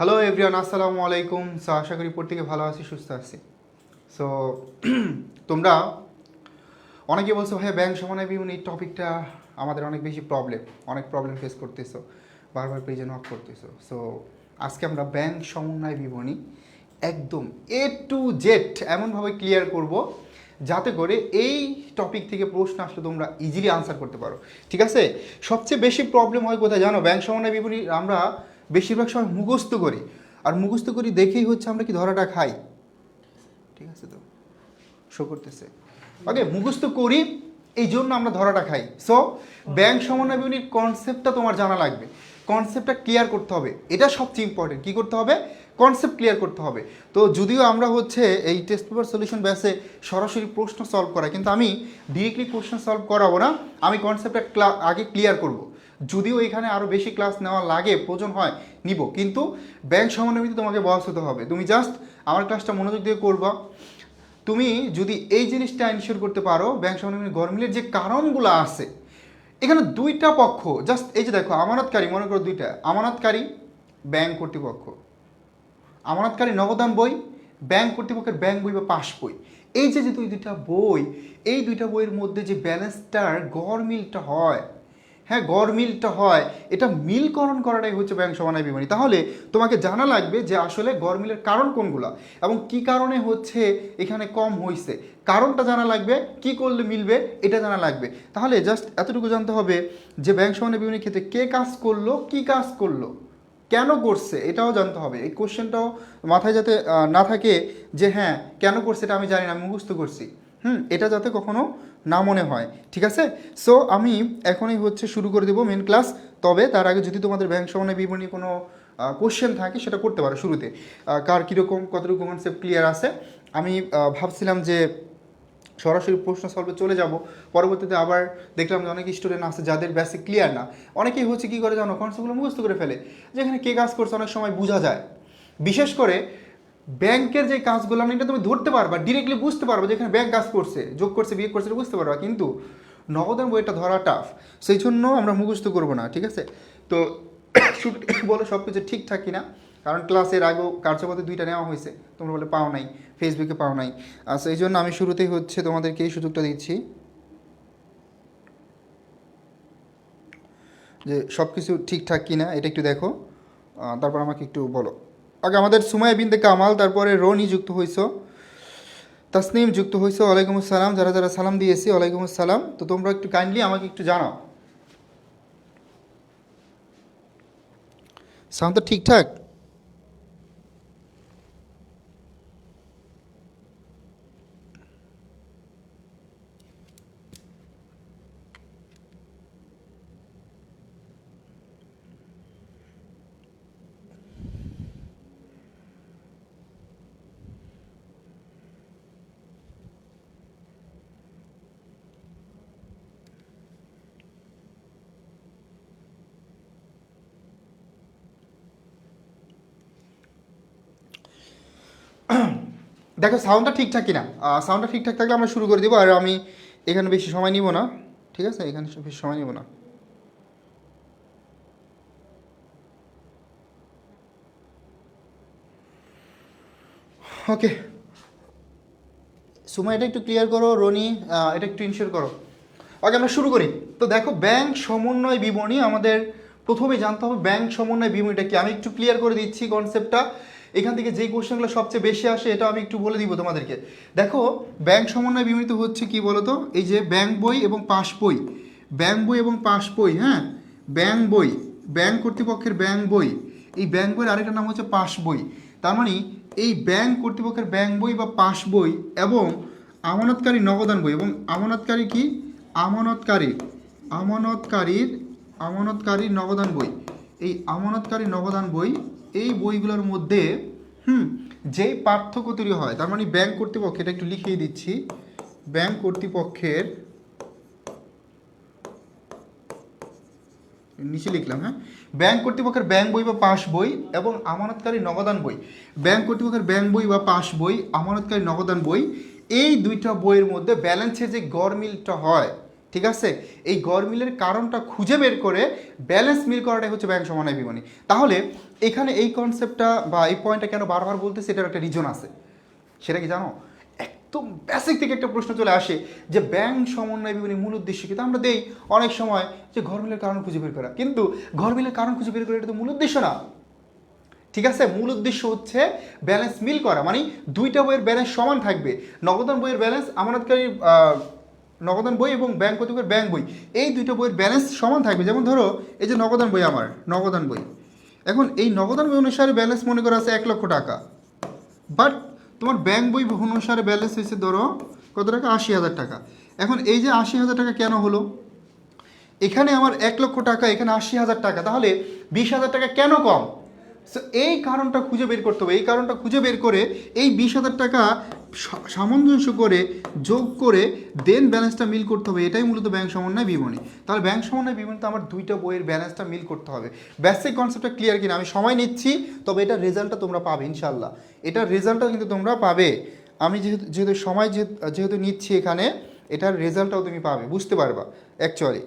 Hello everyone, আসসালামু আলাইকুম। So আশা করি প্রত্যেকে ভালো আছি, সুস্থ আছি। সো তোমরা অনেকে বলছো ভাই ব্যাংক সমন্বয় বিবরণী এই টপিকটা আমাদের অনেক বেশি অনেক প্রবলেম ফেস করতেছো, বারবার পেজে নক করতেছো। সো আজকে আমরা ব্যাংক সমন্বয় বিবরণী একদম A to Z এমনভাবে ক্লিয়ার করব যাতে করে এই টপিক থেকে প্রশ্ন আসলে তোমরা ইজিলি আনসার করতে পারো। ঠিক আছে? সবচেয়ে বেশি প্রবলেম হয় কোথায় জানো? ব্যাংক সমন্বয় বিবরণী আমরা বেশিরভাগ সময় মুখস্থ করি, আর মুখস্থ করি দেখেই হচ্ছে আমরা কি ধরাটা খাই। ঠিক আছে? তো শো করতেছে ওকে, মুখস্থ করি এই জন্য আমরা ধরাটা খাই। সো ব্যাংক সমন্বয় বিবরণীর কনসেপ্টটা তোমার জানা লাগবে, কনসেপ্টটা ক্লিয়ার করতে হবে, এটা সবচেয়ে ইম্পর্টেন্ট। কী করতে হবে? কনসেপ্ট ক্লিয়ার করতে হবে। তো যদিও আমরা হচ্ছে এই টেস্ট পেপার সলিউশন ব্যাসে সরাসরি প্রশ্ন সলভ করাই, কিন্তু আমি ডিরেক্টলি প্রশ্ন সলভ করাবো না, আমি কনসেপ্টটা আগে ক্লিয়ার করব। যদিও এখানে আরও বেশি ক্লাস নেওয়া লাগে, প্রয়োজন হয় নিব, কিন্তু ব্যাংক সমন্বয় বিবরণী তোমাকে বয়স হতে হবে। তুমি জাস্ট আমার ক্লাসটা মনোযোগ দিয়ে করবা। তুমি যদি এই জিনিসটা এনশিওর করতে পারো, ব্যাংক সমন্বয় গরমিলের যে কারণগুলো আছে, এখানে দুইটা পক্ষ, জাস্ট এই যে দেখো আমানতকারী, মনে করো দুইটা আমানতকারী, ব্যাংক কর্তৃপক্ষ, আমানতকারী নগদান বই, ব্যাংক কর্তৃপক্ষের ব্যাংক বই বা পাস বই। এই যে যে দুইটা বই, এই দুইটা বইয়ের মধ্যে যে ব্যালেন্সটার গড়মিলটা হয়, হ্যাঁ গড়মিলটা হয়, এটা মিলকরণ করাটাই হচ্ছে ব্যাংক সমন্বয় বিবরণী। তাহলে তোমাকে জানা লাগবে যে আসলে গড়মিলের কারণ কোনগুলো এবং কি কারণে হচ্ছে এখানে কম হয়েছে, কারণটা জানা লাগবে, কি করলে মিলবে এটা জানা লাগবে। তাহলে জাস্ট এতটুকু জানতে হবে যে ব্যাংক সমন্বয় বিবরণীর ক্ষেত্রে কে কাজ করলো, কি কাজ করলো, কেন করছে এটাও জানতে হবে। এই কোশ্চেনটাও মাথায় যাতে না থাকে যে হ্যাঁ কেন করছে এটা আমি জানি না, আমি মুখস্থ করছি, এটা যাতে কখনো না মনে হয়। ঠিক আছে? সো আমি এখনই হচ্ছে শুরু করে দেবো মেন ক্লাস। তবে তার আগে যদি তোমাদের ব্যাংক সমন্বয় বিবরণী কোনো কোশ্চেন থাকে সেটা করতে পারো শুরুতে, কার কীরকম কতটুকু কনসেপ্ট ক্লিয়ার আছে। আমি ভাবছিলাম যে সরাসরি প্রশ্ন সলভে চলে যাব, পরবর্তীতে আবার দেখলাম যে অনেক স্টুডেন্ট আছে যাদের বেসিক ক্লিয়ার না। অনেকেই হচ্ছে কী করে জানো, কনসেপ্টগুলো মুখস্থ করে ফেলে, যেখানে কে কাজ করছে অনেক সময় বোঝা যায়। বিশেষ করে ব্যাংকের যে কাজগুলো এটা তুমি ধরতে পারবা, ডিরেক্টলি বুঝতে পারবা যেখানে ব্যাংক কাজ করছে, যোগ করছে, বিয়োগ করছে, বুঝতে পারবা, কিন্তু নগদান বইটা ধরা টাফ। সেই জন্য আমরা মুখস্থ করবো না। ঠিক আছে? তো বলো সব কিছু ঠিকঠাক কিনা, কারণ ক্লাসের আগেও কার্যপদ্ধতি দুইটা নেওয়া হয়েছে, তোমরা বলে পাও নাই, ফেসবুকে পাও নাই। আচ্ছা, এই জন্য আমি শুরুতেই হচ্ছে তোমাদেরকে এই সুযোগটা দিচ্ছি যে সব কিছু ঠিকঠাক কিনা এটা একটু দেখো, তারপর আমাকে একটু বলো। আগে আমাদের সুমাইয়া বিনতে কামাল, তারপরে রনি যুক্ত হয়েছো, তাসনিম যুক্ত হয়েছো, ওয়ালাইকুম আসসালাম। যারা যারা সালাম দিয়েছি ওয়ালাইকুম আসসালাম। তো তোমরা একটু কাইন্ডলি আমাকে একটু জানাও সাউন্ডটা ঠিকঠাক। দেখো সাউন্ডটা ঠিকঠাক কিনা, সাউন্ডটা ঠিকঠাক থাকলে আমরা শুরু করে দেবো। আর আমি এখানে বেশি সময় নিব না। ঠিক আছে? এখানে বেশি সময় নিব না। ওকে সুমা, এটা একটু ক্লিয়ার করো। রনি, এটা একটু ইনশিওর করো। ওকে, আমরা শুরু করি। তো দেখো ব্যাংক সমন্বয় বিবরণী আমাদের প্রথমে জানতে হবে ব্যাংক সমন্বয় বিবরণীটা কি। আমি একটু ক্লিয়ার করে দিচ্ছি কনসেপ্টটা। এখান থেকে যেই কোশ্চেনগুলো সবচেয়ে বেশি আসে এটা আমি একটু বলে দিব তোমাদেরকে। দেখো ব্যাংক সমন্বয় বিবরণী তো হচ্ছে কি বলতো, এই যে ব্যাংক বই এবং পাস বই, ব্যাংক বই এবং পাস বই, হ্যাঁ ব্যাংক বই, ব্যাংক কর্তৃপক্ষের ব্যাংক বই, এই ব্যাংক বইয়ের আরেকটা নাম হচ্ছে পাস বই। তার মানে এই ব্যাংক কর্তৃপক্ষের ব্যাংক বই বা পাস বই এবং আমানতকারী নগদান বই, এবং আমানতকারী কি, আমানতকারীর আমানতকারীর আমানতকারীর নগদান বই, এই আমানতকারী নগদান বই, এই বইগুলোর মধ্যে যেই পার্থক্য তৈরি হয়, তার মানে ব্যাংক কর্তৃপক্ষ, এটা একটু লিখিয়ে দিচ্ছি, ব্যাংক কর্তৃপক্ষের নিচে লিখলাম, হ্যাঁ ব্যাংক কর্তৃপক্ষের ব্যাংক বই বা পাস বই এবং আমানতকারী নগদান বই, ব্যাংক কর্তৃপক্ষের ব্যাংক বই বা পাস বই, আমানতকারী নগদান বই, এই দুইটা বইয়ের মধ্যে ব্যালেন্সের যে গড়মিলটা হয়, ঠিক আছে, এই গড়মিলের কারণটা খুঁজে বের করে ব্যালেন্স মিল করাটাই হচ্ছে ব্যাংক সমন্বয় বিবরণী। তাহলে এখানে এই কনসেপ্টটা বা এই পয়েন্টটা কেন বারবার বলতেছি, এটার একটা রিজন আছে। সেটা কি জানো? একদম বেসিক থেকে একটা প্রশ্ন চলে আসে যে ব্যাংক সমন্বয় বিবরণী মূল উদ্দেশ্য কি? আমরা দেই অনেক সময় যে ঘরমিলের কারণ খুঁজে বের করা, কিন্তু ঘরমিলের কারণ খুঁজে বের করা এটা তো মূল উদ্দেশ্য না। ঠিক আছে, মূল উদ্দেশ্য হচ্ছে ব্যালেন্স মিল করা, মানে দুইটা বইয়ের ব্যালেন্স সমান থাকবে। নগদান বইয়ের ব্যালেন্স, আমানতকারী নগদান বই এবং ব্যাংক কর্তৃপক্ষের ব্যাংক বই, এই দুইটা বইয়ের ব্যালেন্স সমান থাকবে। যেমন ধরো এই যে নগদান বই, আমার নগদান বই, এখন এই নগদান বই অনুসারে ব্যালেন্স মনে করা আছে 1,00,000 টাকা, বাট তোমার ব্যাংক বই অনুসারে ব্যালেন্স হয়েছে ধরো কত টাকা, 80,000 টাকা। এখন এই যে 80,000 টাকা কেন হলো? এখানে আমার 1,00,000 টাকা, এখানে 80,000 টাকা, তাহলে 20,000 টাকা কেন কম? সো এই কারণটা খুঁজে বের করতে হবে। এই কারণটা খুঁজে বের করে এই 20,000 টাকা সামঞ্জস্য করে যোগ করে দেন ব্যালেন্সটা মিল করতে হবে। এটাই মূলত ব্যাংক সমন্বয় বিবরণী। তাহলে ব্যাংক সমন্বয় বিবরণীতে আমার দুইটা বইয়ের ব্যালেন্সটা মিল করতে হবে। বেসিক কনসেপ্টটা ক্লিয়ার কিনা? আমি সময় নিচ্ছি, তবে এটার রেজাল্টটা তোমরা পাবে ইনশাল্লাহ। এটার রেজাল্টটা কিন্তু তোমরা পাবে। আমি যেহেতু সময় যেহেতু নিচ্ছি এখানে, এটার রেজাল্টটাও তুমি পাবে, বুঝতে পারবা অ্যাকচুয়ালি।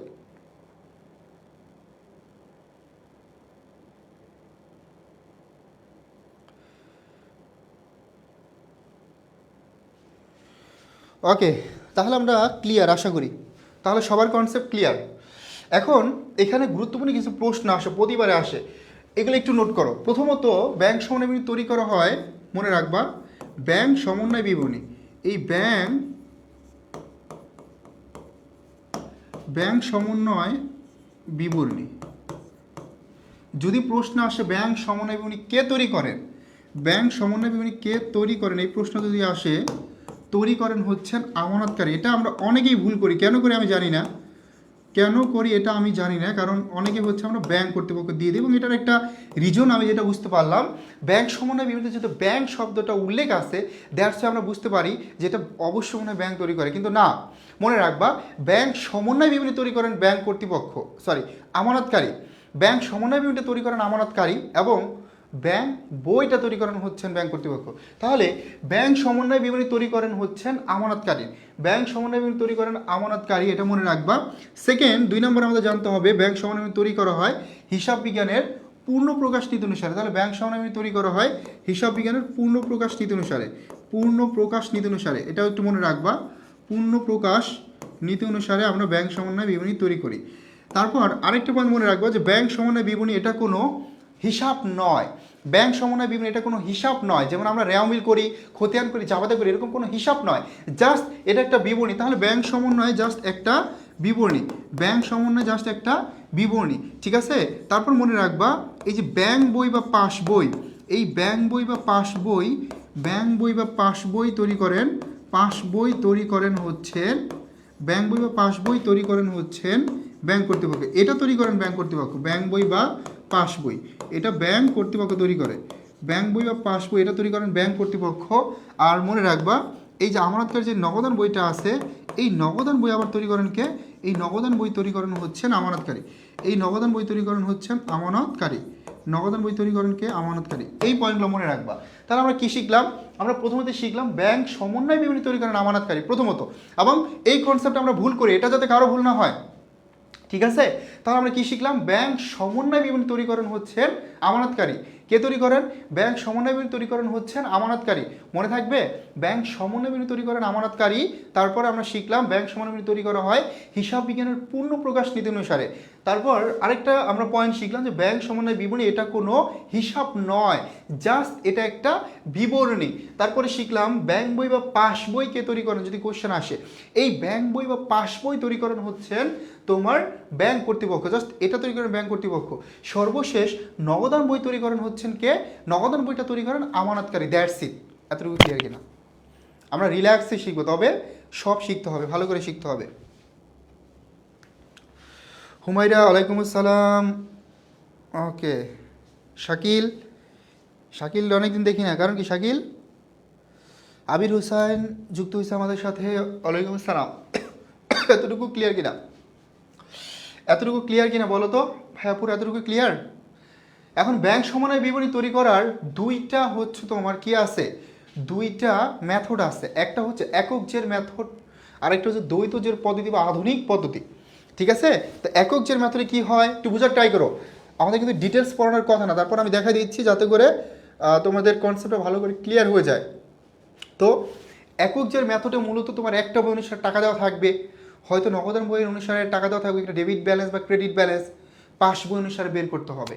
ওকে, তাহলে আমরা ক্লিয়ার আশা করি। তাহলে সবার কনসেপ্ট ক্লিয়ার। এখন এখানে গুরুত্বপূর্ণ কিছু প্রশ্ন আসে, প্রতিবারে আসে, এগুলো একটু নোট করো। প্রথমত ব্যাংক সমন্বয় বিবরণী তৈরি করা হয়, মনে রাখবা ব্যাংক সমন্বয় বিবরণী, এই ব্যাংক সমন্বয় বিবরণী যদি প্রশ্ন আসে ব্যাংক সমন্বয় বিবরণী কে তৈরি করেন, ব্যাংক সমন্বয় বিবরণী কে তৈরি করেন, এই প্রশ্ন যদি আসে, তৈরি করেন হচ্ছেন আমানতকারী। এটা আমরা অনেকেই ভুল করি, কেন করি আমি জানি না, কেন করি এটা আমি জানি না, কারণ অনেকে হচ্ছে আমরা ব্যাংক কর্তৃপক্ষ দিয়ে দিই, এবং এটার একটা রিজন আমি যেটা বুঝতে পারলাম, ব্যাংক সমন্বয় বিবরণীতে যেহেতু ব্যাংক শব্দটা উল্লেখ আছে, দ্যাটস আমরা বুঝতে পারি যে এটা অবশ্যই মনে হয় ব্যাংক তৈরি করে, কিন্তু না, মনে রাখবা ব্যাংক সমন্বয় বিবরণী তৈরি করেন ব্যাংক কর্তৃপক্ষ, আমানতকারী। ব্যাংক সমন্বয় বিবরণীটা তৈরি করেন আমানতকারী, এবং ব্যাংক বইটা তৈরি করেন হচ্ছেন ব্যাংক কর্তৃপক্ষ। তাহলে ব্যাংক সমন্বয় বিবরণী তৈরি করেন হচ্ছেন আমানতকারী, ব্যাংক সমন্বয় বিবরণী তৈরি করেন আমানতকারী, এটা মনে রাখবা। সেকেন্ড, 2 নম্বর আমাদের জানতে হবে ব্যাংক সমন্বয় বিবরণী তৈরি করা হয় হিসাব বিজ্ঞানের পূর্ণ প্রকাশ নীতি অনুসারে। তাহলে ব্যাংক সমন্বয় বিবরণী তৈরি করা হয় হিসাব বিজ্ঞানের পূর্ণ প্রকাশ নীতি অনুসারে, পূর্ণ প্রকাশ নীতি অনুসারে, এটাও একটু মনে রাখবা। পূর্ণ প্রকাশ নীতি অনুসারে আমরা ব্যাংক সমন্বয় বিবরণী তৈরি করি। তারপর আরেকটা পয়েন্ট মনে রাখবো যে ব্যাংক সমন্বয় বিবরণী এটা কোনো হিসাব নয়। ব্যাংক সমন্বয় বিবরণী এটা কোনো হিসাব নয়, যেমন আমরা রেওমিল করি, খতিয়ান করি, জাবাদা করি, এরকম কোনো হিসাব নয়, জাস্ট এটা একটা বিবরণী। তাহলে ব্যাংক সমন্বয় জাস্ট একটা বিবরণী, ব্যাংক সমন্বয় জাস্ট একটা বিবরণী, ঠিক আছে। তারপর মনে রাখবা এই যে ব্যাংক বই বা পাস বই, এই ব্যাংক বই বা পাস বই, ব্যাংক বই বা পাস বই তৈরি করেন, পাস বই তৈরি করেন হচ্ছেন, ব্যাংক বই বা পাস বই তৈরি করেন হচ্ছেন ব্যাংক কর্তৃপক্ষ। এটা তৈরি করেন ব্যাংক কর্তৃপক্ষ, ব্যাংক বই বা পাস বই, এটা ব্যাংক কর্তৃপক্ষ তৈরি করে। ব্যাংক বই বা পাস বই এটা তৈরি করেন ব্যাংক কর্তৃপক্ষ। আর মনে রাখবা এই যে আমানতকারী যে নগদান বইটা আছে, এই নগদান বই আবার তৈরি করেন কে? এই নগদান বই তৈরি করেন হচ্ছেন আমানতকারী, এই নগদান বই তৈরি করেন হচ্ছেন আমানতকারী, নগদান বই তৈরি করেন কে? আমানতকারী। এই পয়েন্টগুলো মনে রাখবা। তাহলে আমরা কি শিখলাম? আমরা প্রথমত শিখলাম ব্যাংক সমন্বয় বিবরণী তৈরি করেন আমানতকারী প্রথমত, এবং এই কনসেপ্ট আমরা ভুল করি, এটা যাতে কারো ভুল না হয়, ঠিক আছে। তাহলে আমরা কি শিখলাম? ব্যাংক সমন্বয় বিবরণী তৈরি করেন হচ্ছেন আমানতকারী। কে তৈরি করেন? ব্যাংক সমন্বয় বিবরণী তৈরি করেন হচ্ছেন আমানতকারী, মনে থাকবে, ব্যাংক সমন্বয় বিবরণী তৈরি করেন আমানতকারী। তারপরে আমরা শিখলাম ব্যাংক সমন্বয় বিবরণী তৈরি করা হয় হিসাব বিজ্ঞানের পূর্ণ প্রকাশ নীতি অনুসারে। তারপর আরেকটা আমরা পয়েন্ট শিখলাম যে ব্যাংক সমন্বয় বিবরণী এটা কোনো হিসাব নয়, জাস্ট এটা একটা বিবরণী। তারপরে শিখলাম ব্যাংক বই বা পাস বই কে তৈরি করেন, যদি কোশ্চেন আসে, এই ব্যাংক বই বা পাস বই তৈরি করেন হচ্ছেন তোমার ব্যাংক কর্তৃপক্ষ, জাস্ট এটা তৈরি করেন ব্যাংক কর্তৃপক্ষ। সর্বশেষ নগদান বই তৈরি করেন হচ্ছেন কে? নগদান বইটা তৈরি করেন আমানতকারী। That's it. এতটুকু ক্লিয়ার কিনা? আমরা রিল্যাক্সে শিখবো, তবে সব শিখতে হবে, ভালো করে শিখতে হবে। হুমায়রা ওয়ালাইকুম আসসালাম। ওকে, শাকিল, শাকিল অনেকদিন দেখি না, কারণ কি শাকিল? আবির হুসাইন যুক্ত হয়েছে আমাদের সাথে, ওয়ালাইকুম আসসালাম। এতটুকু ক্লিয়ার কিনা? এতটুকু ক্লিয়ার কিনা বলো তো ভাইয়া, পুরো এতটুকু ক্লিয়ার? এখন ব্যাংক সমন্বয় বিবরণী তৈরি করার দুইটা হচ্ছে তোমার কি আছে, দুইটা মেথড আছে। একটা হচ্ছে একক জের মেথড, আরেকটা হচ্ছে দ্বৈত জের পদ্ধতি বা আধুনিক পদ্ধতি, ঠিক আছে। তো একক জের মেথডে কি হয় একটু বোঝার ট্রাই করো। আমাদের কিন্তু ডিটেলস পড়ানোর কথা না, তারপর আমি দেখাই দিচ্ছি যাতে করে তোমাদের কনসেপ্টটা ভালো করে ক্লিয়ার হয়ে যায়। তো একক জের মেথডে মূলত তোমার একটা বই অনুসারে টাকা দেওয়া থাকবে, হয়তো নগদান বইয়ের অনুসারে টাকা দেওয়া থাকবে একটা ডেবিট ব্যালেন্স বা ক্রেডিট ব্যালেন্স, পাস বই অনুসারে বের করতে হবে।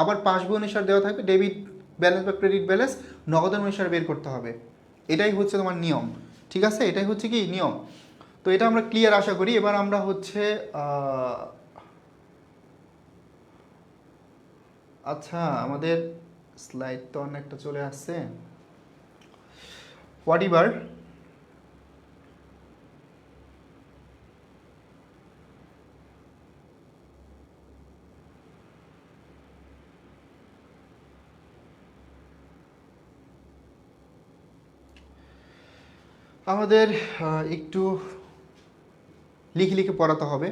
আবার পাস বই অনুসারে দেওয়া থাকবে ডেবিট ব্যালেন্স বা ক্রেডিট ব্যালেন্স, নগদান অনুসারে বের করতে হবে। এটাই হচ্ছে তোমার নিয়ম, ঠিক আছে? এটাই হচ্ছে কি নিয়ম। তো এটা আমরা ক্লিয়ার আশা করি। এবার আমরা হচ্ছে আচ্ছা, আমাদের স্লাইড তো অনেকটা চলে আসছে, হোয়াট এভার। আমাদের একটু লিখে লিখে পড়াতে হবে।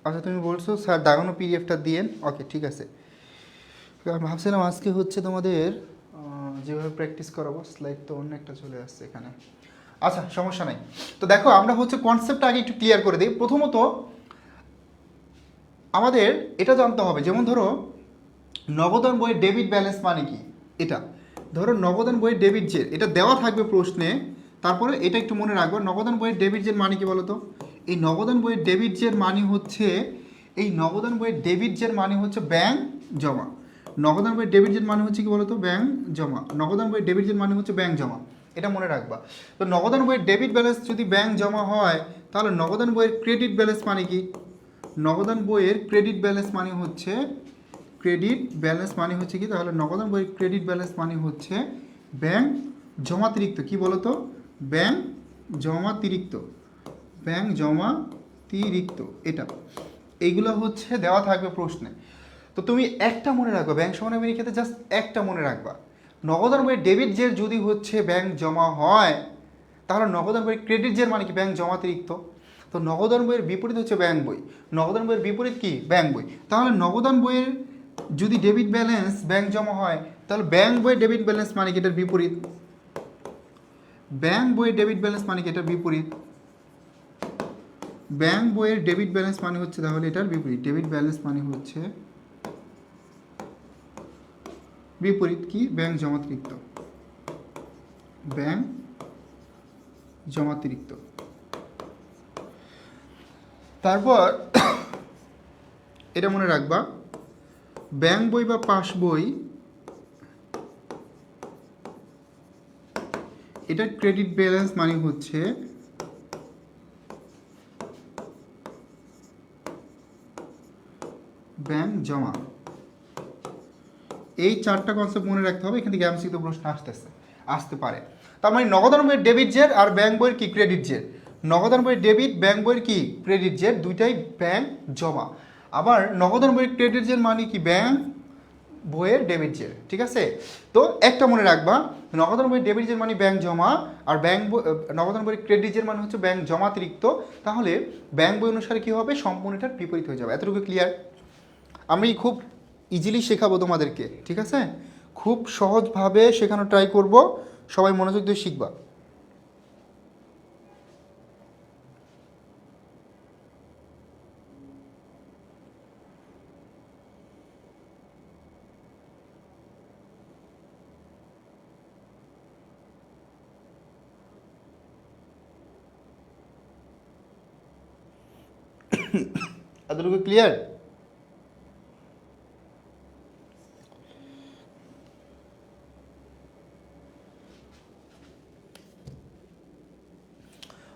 আচ্ছা, তুমি বলছো স্যার দাগানো পিডিএফটা দিয়েন, ওকে ঠিক আছে। আমি ভাবছিলাম আজকে হচ্ছে তোমাদের যেভাবে প্র্যাকটিস করাবো, স্লাইড তো অন্য একটা চলে আসছে এখানে। আচ্ছা, সমস্যা নাই। তো দেখো, আমরা হচ্ছে কনসেপ্টটা আগে একটু ক্লিয়ার করে দিই। প্রথমত আমাদের এটা জানতে হবে, যেমন ধরো নগদান বইয়ের ডেবিট ব্যালেন্স মানে কি, এটা ধরো নগদান বইয়ের ডেবিট জের, এটা দেওয়া থাকবে প্রশ্নে। তারপরে এটা একটু মনে রাখবো, নগদান বইয়ের ডেবিট জের মানে কি বলো তো? এই নগদান বইয়ের ডেবিট জের মানে হচ্ছে, এই নগদান বইয়ের ডেবিট জের মানে হচ্ছে ব্যাংক জমা। নগদান বইয়ের ডেবিট জের মানে হচ্ছে কি বলতো? ব্যাংক জমা। নগদান বইয়ের ডেবিট জের মানে হচ্ছে ব্যাংক জমা, এটা মনে রাখবা। তো নগদান বইয়ের ডেবিট ব্যালেন্স যদি ব্যাংক জমা হয়, তাহলে নগদান বইয়ের ক্রেডিট ব্যালেন্স মানে কি? নগদান বইয়ের ক্রেডিট ব্যালেন্স মানে হচ্ছে, ক্রেডিট ব্যালেন্স মানে হচ্ছে কি? তাহলে নগদান বইয়ের ক্রেডিট ব্যালেন্স মানে হচ্ছে ব্যাংক জমাতিরিক্ত। কি বলতো? ব্যাংক জমাতিরিক্ত, ব্যাংক জমাতিরিক্ত, এটা এইগুলো হচ্ছে দেওয়া থাকবে প্রশ্নে। তো তুমি একটা মনে রাখবা, ব্যাংক সমানামিনী ক্ষেত্রে জাস্ট একটা মনে রাখবা, নগদান বইয়ের ডেবিট জের যদি হচ্ছে ব্যাংক জমা হয়, তাহলে নগদান বইয়ের ক্রেডিট জের মানে কি? ব্যাংক জমাতিরিক্ত। তো নগদান বইয়ের বিপরীত হচ্ছে ব্যাংক বই, নগদান বইয়ের বিপরীত কি? ব্যাংক বই। তাহলে নগদান বইয়ের যদি ডেবিট ব্যালেন্স ব্যাংক জমা হয়, তাহলে ব্যাংক বইয়ের ডেবিট ব্যালেন্স মানে কি? এটার বিপরীত। ব্যাংক বইয়ের ডেবিট ব্যালেন্স মানে কি? এটার বিপরীত। ব্যাংক বইয়ের ডেবিট ব্যালেন্স মানে হচ্ছে তাহলে এটার বিপরীত। ডেবিট ব্যালেন্স মানে হচ্ছে বিপরীত কি? ব্যাংক জমাতিরিক্ত, ব্যাংক জমাতিরিক্ত। তারপর এটা মনে রাখবা, ব্যাংক বই বা পাস বই, এটা ক্রেডিট ব্যালেন্স মানে হচ্ছে ব্যাংক জমা। এই চারটা কনসেপ্ট মনে রাখতে হবে, এখান থেকে এমসিকিউ প্রশ্ন আসতে পারে। তার মানে নগদান বইয়ের ডেবিট জের আর ব্যাংক বইয়ের কি? ক্রেডিট জের। নগদান বইয়ের ডেবিট, ব্যাংক বইয়ের কি? ক্রেডিট জের, দুইটাই ব্যাংক জমা। আবার নগদান বইয়ের ক্রেডিট জের মানে কি? ব্যাংক বইয়ের ডেবিট জের, ঠিক আছে? তো একটা মনে রাখবা, নগদান বইয়ের ডেবিট জের মানে ব্যাংক জমা, আর নগদান বইয়ের ক্রেডিট জের মানে হচ্ছে ব্যাংক জমাতিরিক্ত। তাহলে ব্যাংক বই অনুসারে কি হবে? সম্পূর্ণ এটার বিপরীত হয়ে যাবে। এতটুকু ক্লিয়ার? আমি খুব ইজিলি শেখাবো তোমাদেরকে, ঠিক আছে? খুব সহজভাবে শেখানো ট্রাই করব, সবাই মনোযোগ দিয়ে শিখবা। এতটুকু ক্লিয়ার?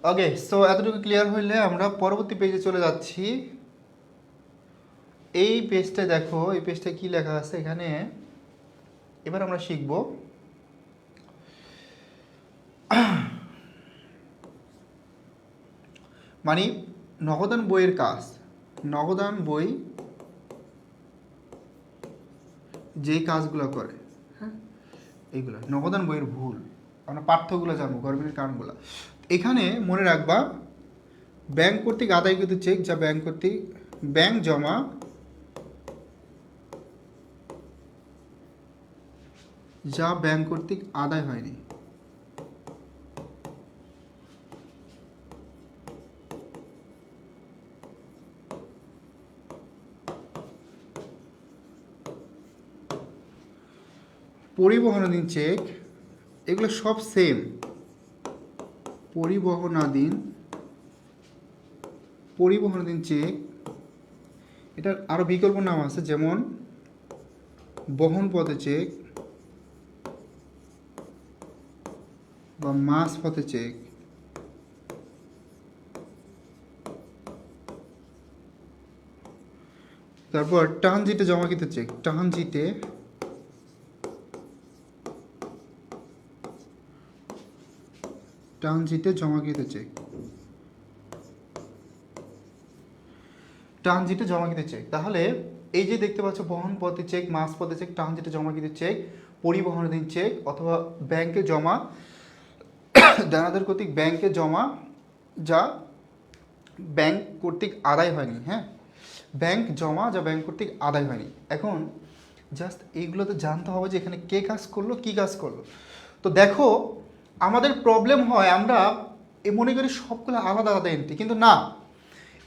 ওকে, সো এতটুকু ক্লিয়ার হইলে আমরা পরবর্তী পেজে চলে যাচ্ছি। এই পেজটা দেখো, এই পেজটা কি লেখা আছে এখানে। এবার আমরা শিখব মানে নগদান বইয়ের কাজ। নগদান বই যেই কাজগুলো করে, হ্যাঁ, এইগুলো নগদান বইয়ের ভুল। আমরা পাঠ্যগুলো জানবো, গরমিলের কারণগুলো। এখানে মনে রাখবা, ব্যাংক কর্তৃক আদায়কৃত চেক যা ব্যাংক কর্তৃক ব্যাংক জমা যা ব্যাংক কর্তৃক আদায় হয়নি, পরিবহনাধীন চেক, এগুলো সব সেম। পরিবহনাধীন চেক, এটার আরও বিকল্প নাম আছে, যেমন বহন পথে চেক বা মাস পথে চেক। তারপর ট্রানজিটে জমাকৃত চেক, ট্রানজিটে জমাকৃত চেক, ট্রানজিটে জমাকৃত চেক। তাহলে এই যে দেখতে পাচ্ছ বহন পথে চেক, মাস পথে চেক, ট্রানজিটে জমাকৃত চেক, পরিবহনাধীন চেক অথবা ব্যাংকে জমা, দেনাদার কর্তৃক ব্যাংকে জমা যা ব্যাংক কর্তৃক আদায় হয়নি। হ্যাঁ, ব্যাংক জমা যা ব্যাংক কর্তৃক আদায় হয়নি। এখন জাস্ট এইগুলো তো জানতে হবে যে এখানে কে কাজ করলো, কী কাজ করলো। তো দেখো আমাদের প্রবলেম হয়, আমরা মনে করি সবগুলো আলাদা আলাদা এন্ট্রি, কিন্তু না,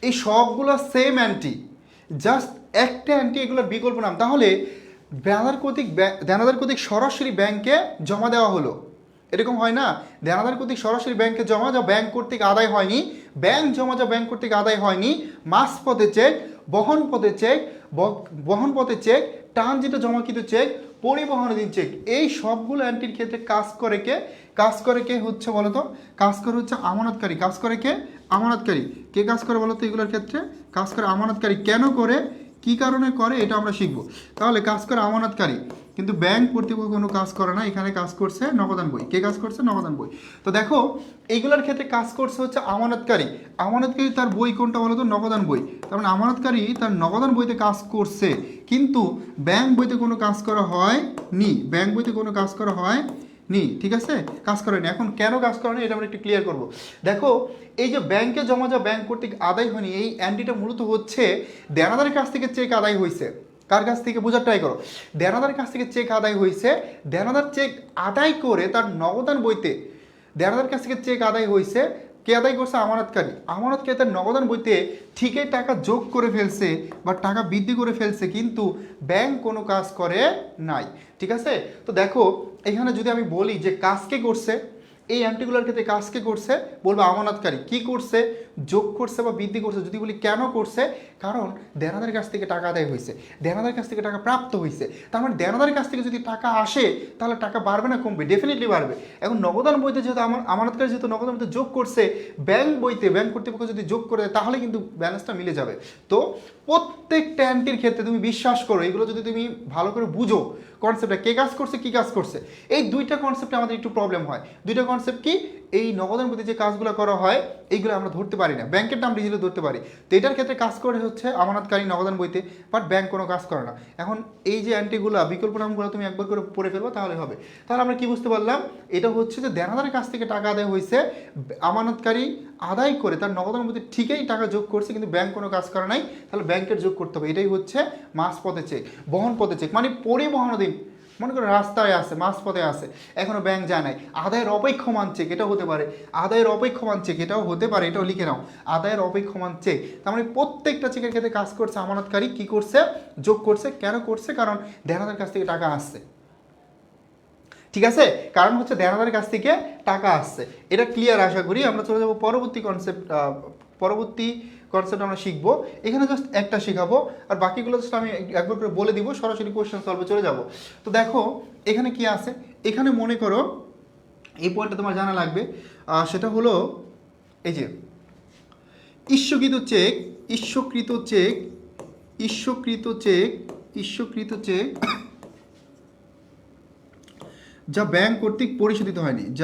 এই সবগুলো সেম অ্যান্টি, জাস্ট একটা অ্যান্টি এগুলোর বিকল্প নাম। তাহলে দেনাদার কর্তৃক সরাসরি ব্যাংকে জমা দেওয়া হলো, এরকম হয় না? দেনাদার কর্তৃক সরাসরি ব্যাংকে জমা যা ব্যাংক কর্তৃক আদায় হয়নি, ব্যাংক জমা যা ব্যাংক কর্তৃক আদায় হয়নি, মাস পথে চেক, বহন পথে চেক, ট্রানজিটে জমাকৃত চেক, পরিবহনাধীন চেক, এই সবগুলো অ্যান্টির ক্ষেত্রে কাজ করে কে হচ্ছে বলো তো? কাজ করে হচ্ছে আমানতকারী। কাজ করে কে? আমানতকারী। কে কাজ করে বলো তো এগুলোর ক্ষেত্রে? কাজ করে আমানতকারী। কেন করে, কি কারণে করে, এটা আমরা শিখব। তাহলে কাজ করে আমানতকারী, কিন্তু ব্যাংক কর্তৃপক্ষ কোনো কাজ করে না, এখানে কাজ করছে নগদান বই। কে কাজ করছে? নগদান বই। তো দেখো এইগুলোর ক্ষেত্রে কাজ করছে হচ্ছে আমানতকারী। আমানতকারী তার বই কোনটা বলো তো? নগদান বই। তার মানে আমানতকারী তার নগদান বইতে কাজ করছে, কিন্তু ব্যাংক বইতে কোনো কাজ করা হয়নি। ব্যাংক বইতে কোনো কাজ করা হয়নি, ঠিক আছে? কাজ করেনি। এখন কেন কাজ করেনি এটা আমরা একটু ক্লিয়ার করব। দেখো এই যে ব্যাংকে জমা যা ব্যাংক কর্তৃক আদায় হয়নি, এই অ্যান্টিটা মূলত হচ্ছে দেনাদারের কাছ থেকে চেক আদায় হয়েছে। কার কাছ থেকে? বোঝার ট্রাই করো। দেনাদারের কাছ থেকে চেক আদায় হয়েছে, দেনাদার চেক আদায় করে তার নগদান বইতে, দেনাদার কাছ থেকে চেক আদায় হয়েছে, কে আদায় করছে? আমানতকারী। আমানতকারী তার নগদান বইতে ঠিকই টাকা যোগ করে ফেলছে বা টাকা বৃদ্ধি করে ফেলছে, কিন্তু ব্যাংক কোনো কাজ করে নাই, ঠিক আছে? তো দেখো এখানে যদি আমি বলি যে কাজকে করছে, এই অ্যান্টিগুলার ক্ষেত্রে কাজকে করছে, বলবো আমানতকারী। কি করছে? যোগ করছে বা বৃদ্ধি করছে। যদি বলি কেন করছে, কারণ দেনাদারের কাছ থেকে টাকা আদায় হয়েছে, দেনাদারের কাছ থেকে টাকা প্রাপ্ত হয়েছে। তার মানে দেনাদারের কাছ থেকে যদি টাকা আসে তাহলে টাকা বাড়বে না কমবে? ডেফিনেটলি বাড়বে। এখন নগদান বইতে যেহেতু আমানতকারী যেহেতু নগদান বইতে যোগ করছে, ব্যাংক বইতে ব্যাংক কর্তৃপক্ষ যদি যোগ করে দেয় তাহলে কিন্তু ব্যালেন্সটা মিলে যাবে। তো প্রত্যেকটা অ্যান্টির ক্ষেত্রে তুমি বিশ্বাস করো, এগুলো যদি তুমি ভালো করে বুঝো কনসেপ্টটা, কে কাজ করছে, কী কাজ করছে, এই দুইটা কনসেপ্টে আমাদের একটু প্রবলেম হয়। দুইটা কনসেপ্ট কি? এই নগদান বইতে যে কাজগুলো করা হয় এইগুলো আমরা ধরতে পারি না, ব্যাংকের নাম ডিজিটে ধরতে পারি। তো এটার ক্ষেত্রে কাজ করে হচ্ছে আমানতকারী নগদান বইতে, বাট ব্যাংক কোনো কাজ করে না। এখন এই যে অ্যান্টিগুলো বিকল্প নামগুলো তুমি একবার করে পড়ে ফেলবো তাহলে হবে। তাহলে আমরা কি বুঝতে পারলাম? এটা হচ্ছে যে দেনাদারের কাছ থেকে টাকা আদায় হয়েছে, আমানতকারী আদায় করে তার নগদান বইতে ঠিকই টাকা যোগ করছে, কিন্তু ব্যাংক কোনো কাজ করে নাই, তাহলে ব্যাংকের যোগ করতে হবে। এটাই হচ্ছে মাস পথে চেক, বহন পথে চেক, মানে পরিবহনাধীন। মনে করো রাস্তায় আছে, মাস পথে আছে, এখনো ব্যাংক যায় নাই, আদায়ের অপেক্ষমান চেক, এটাও হতে পারে। আদায়ের অপেক্ষমান চেক, এটাও হতে পারে, এটাও লিখে নাও, আদায়ের অপেক্ষমান চেক। তার মানে প্রত্যেকটা চেকের ক্ষেত্রে কাজ করছে আমানতকারী। কি করছে? যোগ করছে। কেন করছে? কারণ দেনাদারের কাছ থেকে টাকা আসছে, ঠিক আছে? কারণ হচ্ছে দেনাদারের কাছ থেকে টাকা আসছে। এটা ক্লিয়ার আশা করি। আমরা চলে যাবো পরবর্তী কনসেপ্ট আমরা শিখবো। এখানে জাস্ট একটা শেখাবো, আর বাকিগুলো জাস্ট আমি একবার করে বলে দিব, সরাসরি কোশ্চেন সলভে চলে যাব। তো দেখো এখানে কি আছে। এখানে মনে করো এই পয়েন্টটা তোমার জানা লাগবে, সেটা হলো এই যে ইস্যুকৃত চেক যা ব্যাংক কর্তৃক পরিশোধিত হয়নি, যা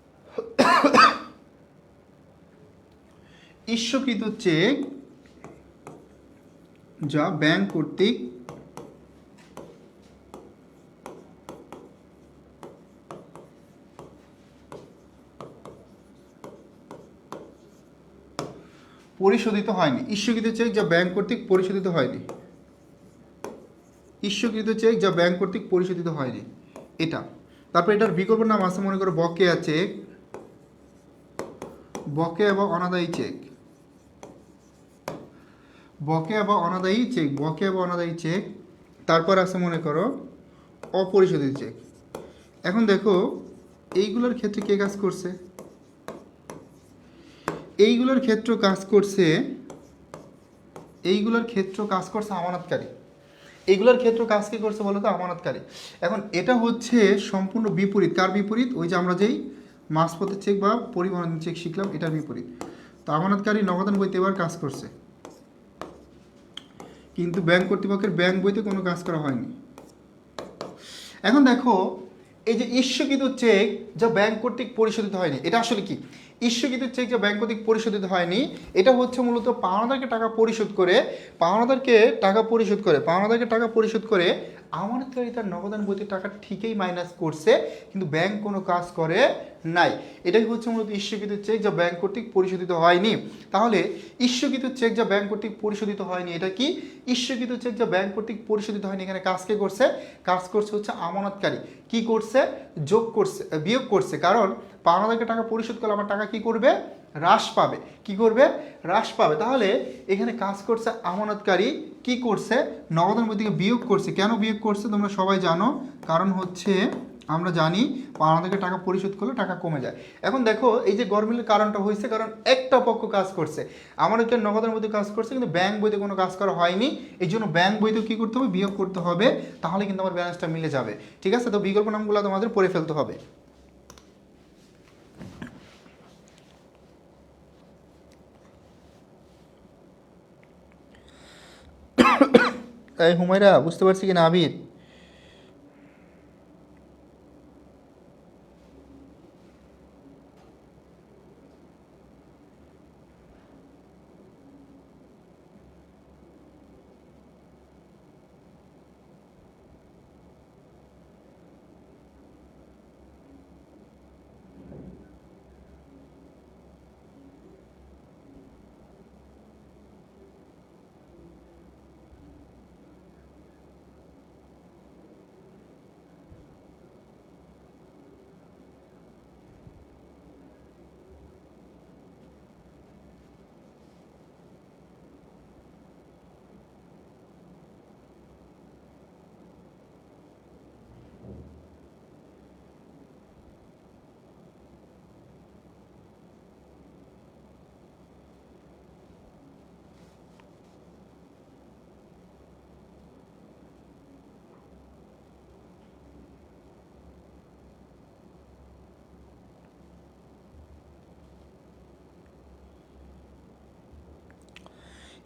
ইস্যুকৃত চেক যা ব্যাংক কর্তৃক পরিশোধিত হয়নি। ইস্যুকৃত চেক যা ব্যাংক কর্তৃক পরিশোধিত হয়নি, ইস্যুকৃত চেক যা ব্যাংক কর্তৃক পরিশোধিত হয়নি, এটা। তারপর এটার বিকল্প নাম আছে, মনে করো বকেয়া চেক, বকেয়া এবং অনাদায়ী চেক। বকেয়া বা অনাদায়ী চেক, বকেয়া বা অনাদায়ী চেক। তারপর আছে মনে করো অপরিশোধিত চেক। এখন দেখো এইগুলোর ক্ষেত্রে কে কাজ করছে? এইগুলোর ক্ষেত্র কাজ করছে, এইগুলোর ক্ষেত্র কাজ করছে আমানতকারী। এইগুলোর ক্ষেত্র কাজ কি করছে বলো তো? আমানতকারী। এখন এটা হচ্ছে সম্পূর্ণ বিপরীত। কার বিপরীত? ওই যে আমরা যেই মাঝপথের চেক বা পরিবহন চেক শিখলাম, এটার বিপরীত। তো আমানতকারী নগদান বইতে এবার কাজ করছে, কিন্তু ব্যাংক কর্তৃপক্ষের ব্যাংক বইতে কোনো কাজ করা হয়নি। এখন দেখো এই যে ইস্যুকৃত চেক যা ব্যাংক কর্তৃক পরিশোধিত হয়নি, এটা আসলে কি? ইস্যুকৃত চেক যা ব্যাংক কর্তৃক পরিশোধিত হয়নি, এটা হচ্ছে মূলত পাওনাদারকে টাকা পরিশোধ করে, পাওনাদারকে টাকা পরিশোধ করে আমানতকারী তার নগদান বইতে টাকা ঠিকই মাইনাস করছে, কিন্তু ব্যাংক কোনো কাজ করে নাই। এটাই হচ্ছে মূলত ইস্যুকৃত চেক যা ব্যাংক কর্তৃক পরিশোধিত হয়নি। তাহলে ইস্যুকৃত চেক যা ব্যাংক কর্তৃক পরিশোধিত হয়নি, এটা কি? ইস্যুকৃত চেক যা ব্যাংক কর্তৃক পরিশোধিত হয়নি, এখানে কাজ কে করছে? কাজ করছে হচ্ছে আমানতকারী। কি করছে? যোগ করছে, বিয়োগ করছে। কারণ পাওনাদারকে টাকা পরিশোধ করলে আমার টাকা কি করবে? হ্রাস পাবে। কি করবে? হ্রাস পাবে। তাহলে এখানে কাজ করছে আমানতকারী, কি করছে? নগদান বই থেকে বিয়োগ করছে। কেন বিয়োগ করছে তোমরা সবাই জানো, কারণ হচ্ছে আমরা জানি পাওনাদারকে টাকা পরিশোধ করলে টাকা কমে যায়। এখন দেখো এই যে গরমিলের কারণটা হয়েছে কারণ একটা পক্ষ কাজ করছে, আমানতকারী নগদান বইতে কাজ করছে, কিন্তু ব্যাংক বইতে কোনো কাজ করা হয়নি। এই জন্য ব্যাংক বইতেও কী করতে হবে? বিয়োগ করতে হবে, তাহলে কিন্তু আমার ব্যালেন্সটা মিলে যাবে। ঠিক আছে? তো বিকল্প নামগুলো তোমাদের পড়ে ফেলতে হবে। এই হুমায়রা বুঝতে পারছি কিনা? আবির?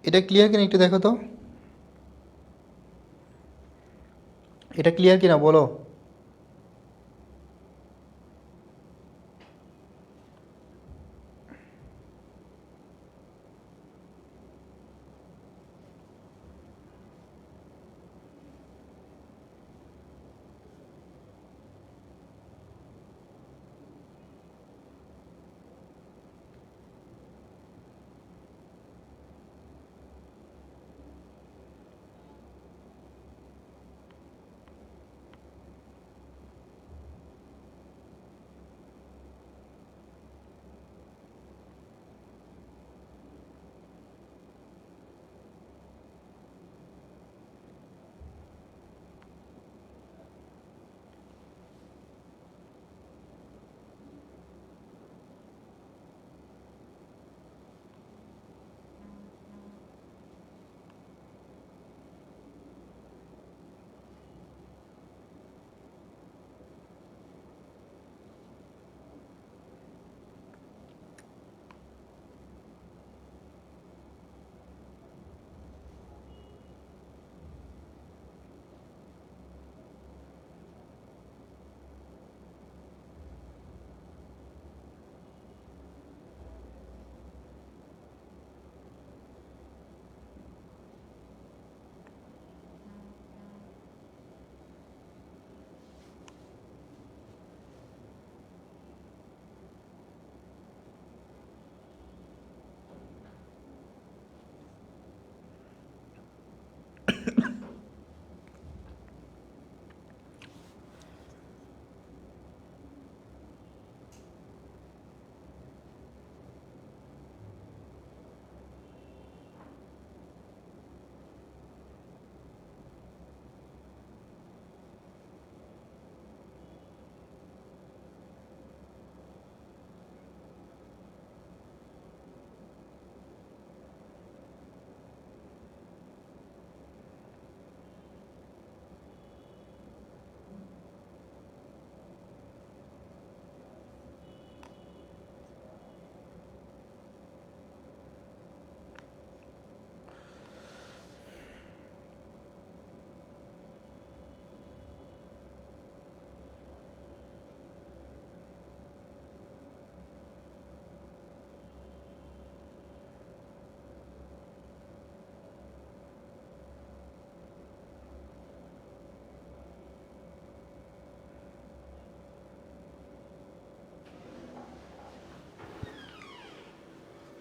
এটা ক্লিয়ার কিনা একটু দেখো তো, এটা ক্লিয়ার কিনা বলো।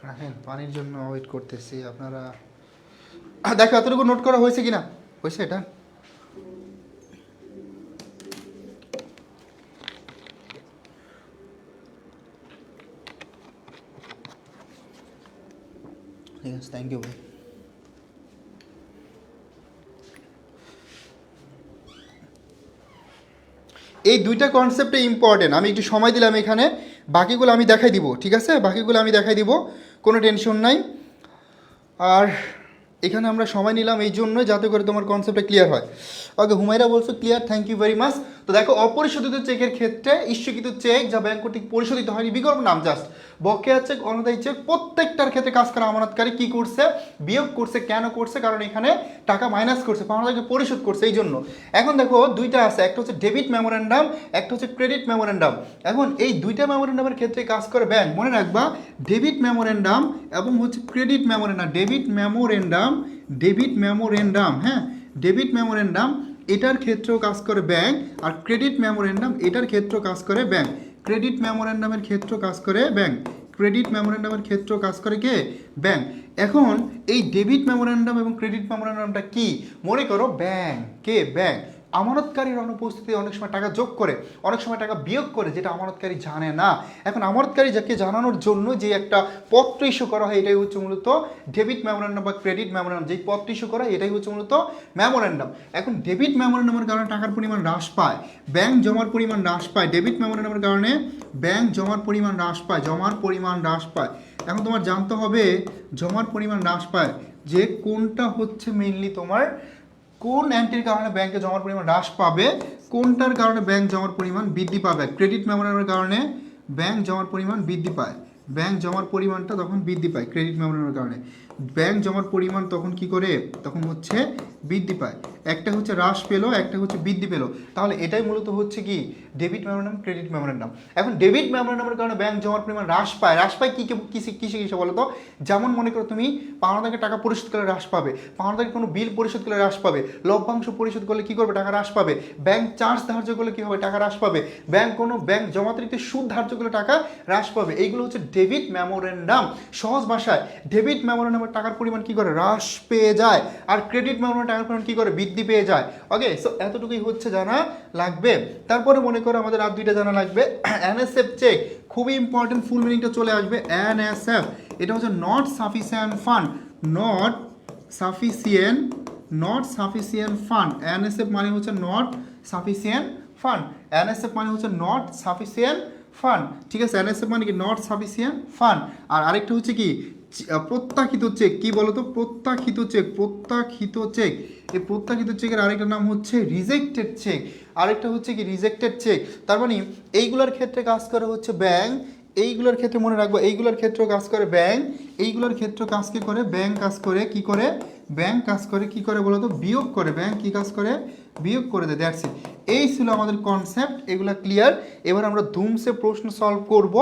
রাখেন, পানির জন্য ওয়েট করতেছি আপনারা। দেখো এতটুকু নোট করা হয়েছে কিনা, হয়েছে এটা? ঠিক আছে, থ্যাংক ইউ ভাই। এই দুইটা কনসেপ্টে ইম্পর্টেন্ট, আমি একটু সময় দিলাম এখানে, বাকিগুলো আমি দেখাই দিব, ঠিক আছে? বাকিগুলো আমি দেখাই দিব, কোনো টেনশন নাই। আর এখানে আমরা সময় নিলাম এই জন্য যাতে করে তোমার কনসেপ্টটা ক্লিয়ার হয়। ওকে, হুমায়রা বলছো clear, thank you very much. তো দেখো, অপরিশোধিত চেকের ক্ষেত্রে ইস্যুকৃত চেক যা ব্যাংক কর্তৃক পরিশোধিত হয়নি, বিকল্প নাম জাস্ট বকেয়া চেক, অনাদায়ী চেক, প্রত্যেকটার ক্ষেত্রে কাজ করা আমানতকারী কি করছে? বিয়োগ করছে। কেন করছে? কারণ এখানে টাকা মাইনাস করছে, পাওনাদারকে পরিশোধ করছে, এই জন্য। এখন দেখো দুইটা আছে, একটা হচ্ছে ডেবিট মেমোরেন্ডাম, একটা হচ্ছে ক্রেডিট মেমোরেন্ডাম। এখন এই দুইটা মেমোরেন্ডামের ক্ষেত্রে কাজ করে ব্যাংক, মনে রাখবা, ডেবিট মেমোরেন্ডাম এবং হচ্ছে ক্রেডিট মেমোরেন্ডাম। ডেবিট মেমোরেন্ডাম, হ্যাঁ, ডেবিট মেমোরেন্ডাম এটার ক্ষেত্রেও কাজ করে ব্যাংক, আর ক্রেডিট মেমোরেন্ডাম এটার ক্ষেত্রেও কাজ করে ব্যাংক। ক্রেডিট মেমোরেন্ডামের ক্ষেত্রেও কাজ করে ব্যাংক, ক্রেডিট মেমোরেন্ডামের ক্ষেত্রেও কাজ করে কে? ব্যাংক। এখন এই ডেবিট মেমোরেন্ডাম এবং ক্রেডিট মেমোরেন্ডামটা কি? মনে করো ব্যাংক, কে? ব্যাংক আমানতকারীর অনুপস্থিতিতে অনেক সময় টাকা যোগ করে, অনেক সময় টাকা বিয়োগ করে, যেটা আমানতকারী জানে না। এখন আমানতকারী যাকে জানানোর জন্য যে একটা পত্র ইস্যু করা হয়, এটাই হচ্ছে মূলত ডেবিট মেমোরেন্ডাম বা ক্রেডিট মেমোরেন্ডাম। যেই পত্র ইস্যু করা হয় এটাই হচ্ছে মূলত মেমোরেন্ডাম। এখন ডেবিট মেমোরেন্ডামের কারণে টাকার পরিমাণ হ্রাস পায়, ব্যাংক জমার পরিমাণ হ্রাস পায়। ডেবিট মেমোরেন্ডামের কারণে ব্যাংক জমার পরিমাণ হ্রাস পায়, জমার পরিমাণ হ্রাস পায়। এখন তোমার জানতে হবে জমার পরিমাণ হ্রাস পায় যে কোনটা হচ্ছে মেইনলি তোমার, কোন এন্ট্রির কারণে ব্যাংকে জমার পরিমাণ হ্রাস পাবে, কোনটার কারণে ব্যাংক জমার পরিমাণ বৃদ্ধি পাবে। ক্রেডিট মেমোরেন্ডামের কারণে ব্যাংক জমার পরিমাণ বৃদ্ধি পায়, ব্যাংক জমার পরিমাণটা তখন বৃদ্ধি পায় ক্রেডিট মেমোরেন্ডামের কারণে। ব্যাংক জমার পরিমাণ তখন কি করে? তখন হচ্ছে বৃদ্ধি পায়। একটা হচ্ছে হ্রাস পেলো, একটা হচ্ছে বৃদ্ধি পেলো। তাহলে এটাই মূলত হচ্ছে কি ডেবিট মেমোরেন্ডাম, ক্রেডিট মেমোরেন্ডাম। এখন ডেবিট মেমোরেন্ডামের কারণে ব্যাংক জমার পরিমাণ হ্রাস পায়, হ্রাস পায় কি কিসে কিসে বলো তো? যেমন মনে করো তুমি পাওনাদারকে টাকা পরিশোধ করলে হ্রাস পাবে, পাওনাদারকে কোনো বিল পরিশোধ করলে হ্রাস পাবে, লভ্যাংশ পরিশোধ করলে কি করবে? টাকা হ্রাস পাবে। ব্যাংক চার্জ ধার্য করলে কি হবে? টাকা হ্রাস পাবে। ব্যাংক জমাতিরিক্ত সুদ ধার্য করলে টাকা হ্রাস পাবে। এইগুলো হচ্ছে ডেবিট মেমোরেন্ডাম। সহজ ভাষায় ডেবিট মেমোরেন্ডামের টাকার পরিমাণ কি করে? হ্রাস পেয়ে যায়। আর ক্রেডিট মেমোরেন্ডামের টাকার পরিমাণ কি করে? বৃদ্ধি পেয়ে যায়। ওকে, সো এতটুকুই হচ্ছে জানা লাগবে। তারপরে মনে করো আমাদের আর দুইটা জানা লাগবে। এনএসএফ চেক, খুবই ইম্পর্টেন্ট, ফুল মিনিংটা চলে আসবে। এনএসএফ এটা হচ্ছে not sufficient fund, not sufficient fund. NSF মানে হচ্ছে নট সাফিসিয়েন্ট ফান্ড, এনএসএফ মানে হচ্ছে নট সাফিসিয়েন্ট ফান্ড, ঠিক আছে? এনএসএফ মানে কি? Not sufficient fund. আর আরেকটা হচ্ছে কি? প্রত্যাখিত চেক। কি বলতো? প্রত্যাখিত চেক, প্রত্যাখিত চেক। এই প্রত্যাখিত চেকের আরেকটা নাম হচ্ছে রিজেক্টেড চেক, আরেকটা হচ্ছে কি? Rejected cheque. তার মানে এইগুলোর ক্ষেত্রে কাজ করে হচ্ছে ব্যাংক, এইগুলোর ক্ষেত্রে মনে রাখবো, এইগুলোর ক্ষেত্রেও কাজ করে ব্যাংক, এইগুলোর ক্ষেত্রে কাজ কি করে? ব্যাংক কাজ করে কি করে? ব্যাংক কাজ করে কি করে বলো তো? বিয়োগ করে। ব্যাংক কি কাজ করে? বিয়োগ করে দেয়। That's it. এই ছিল আমাদের কনসেপ্ট, এগুলা ক্লিয়ার। এবার আমরা ধুমসে প্রশ্ন সলভ করব,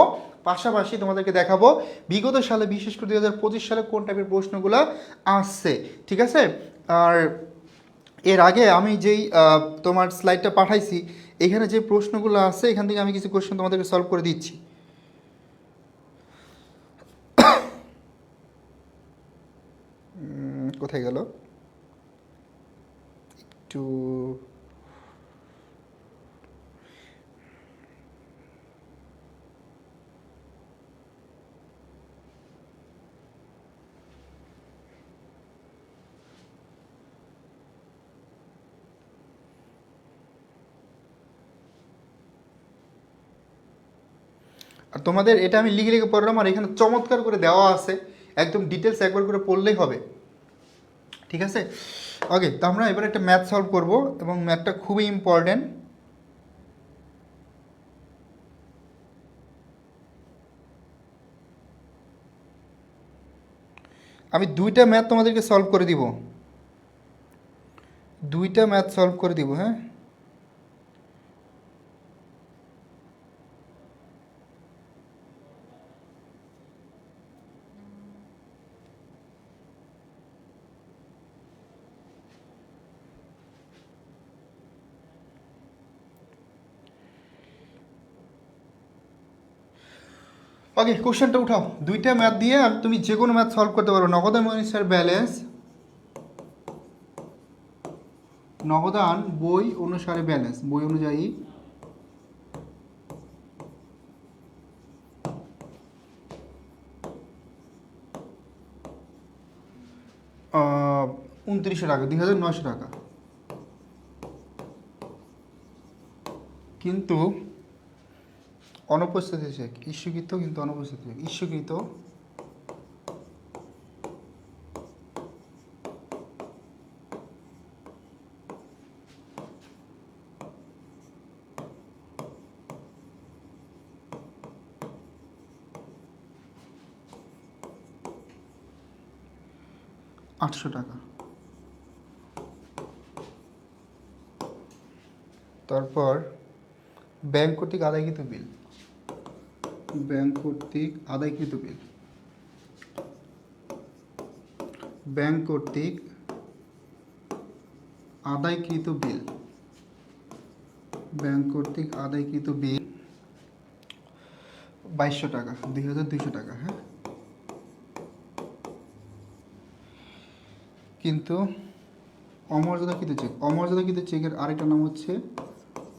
পাশাপাশি তোমাদেরকে দেখাবো বিগত সালে, বিশেষ করে 2025 সালে কোন টাইপের প্রশ্নগুলো আসছে, ঠিক আছে? আর এর আগে আমি যেই তোমার স্লাইডটা পাঠাইছি, এখানে যে প্রশ্নগুলো আছে এখান থেকে আমি কিছু কোশ্চেন তোমাদেরকে সলভ করে দিচ্ছি। কোথায় গেল একটু? আর তোমাদের এটা আমি লিখে লিখে পড়লাম, আর এখানে চমৎকার করে দেওয়া আছে, একদম ডিটেলস একবার করে পড়লেই হবে, ঠিক আছে? ওকে, তো আমরা এবার একটা ম্যাথ সলভ করব, এবং ম্যাথটা খুবই ইম্পর্টেন্ট। আমি দুইটা ম্যাথ তোমাদেরকে সলভ করে দিব, দুইটা ম্যাথ সলভ করে দিব, হ্যাঁ? ওকে, কোশ্চেনটা উঠাও। দুইটা ম্যাথ দিয়ে তুমি যে কোনো ম্যাথ সলভ করতে পারো। নগদান মনীষার ব্যালেন্স, নগদান বই অনুসারে ব্যালেন্স, বই অনুযায়ী 2900 টাকা, 2900 টাকা। কিন্তু অনুপস্থিত চেক, ইস্যুকৃত কিন্তু অনুপস্থিত চেক, ইস্যুকৃত 800 টাকা। তারপর ব্যাংক কর্তৃক আদায়কৃত বিল, ব্যাংক কর্তৃক আদায়কৃত বিল, ব্যাংক কর্তৃক আদায়কৃত বিল, ব্যাংক কর্তৃক আদায়কৃত বিল 2200 টাকা, 2200 টাকা। হ্যাঁ, কিন্তু অমর্যাদাকৃত চেক, অমর্যাদাকৃত চেকের আরেকটা নাম হচ্ছে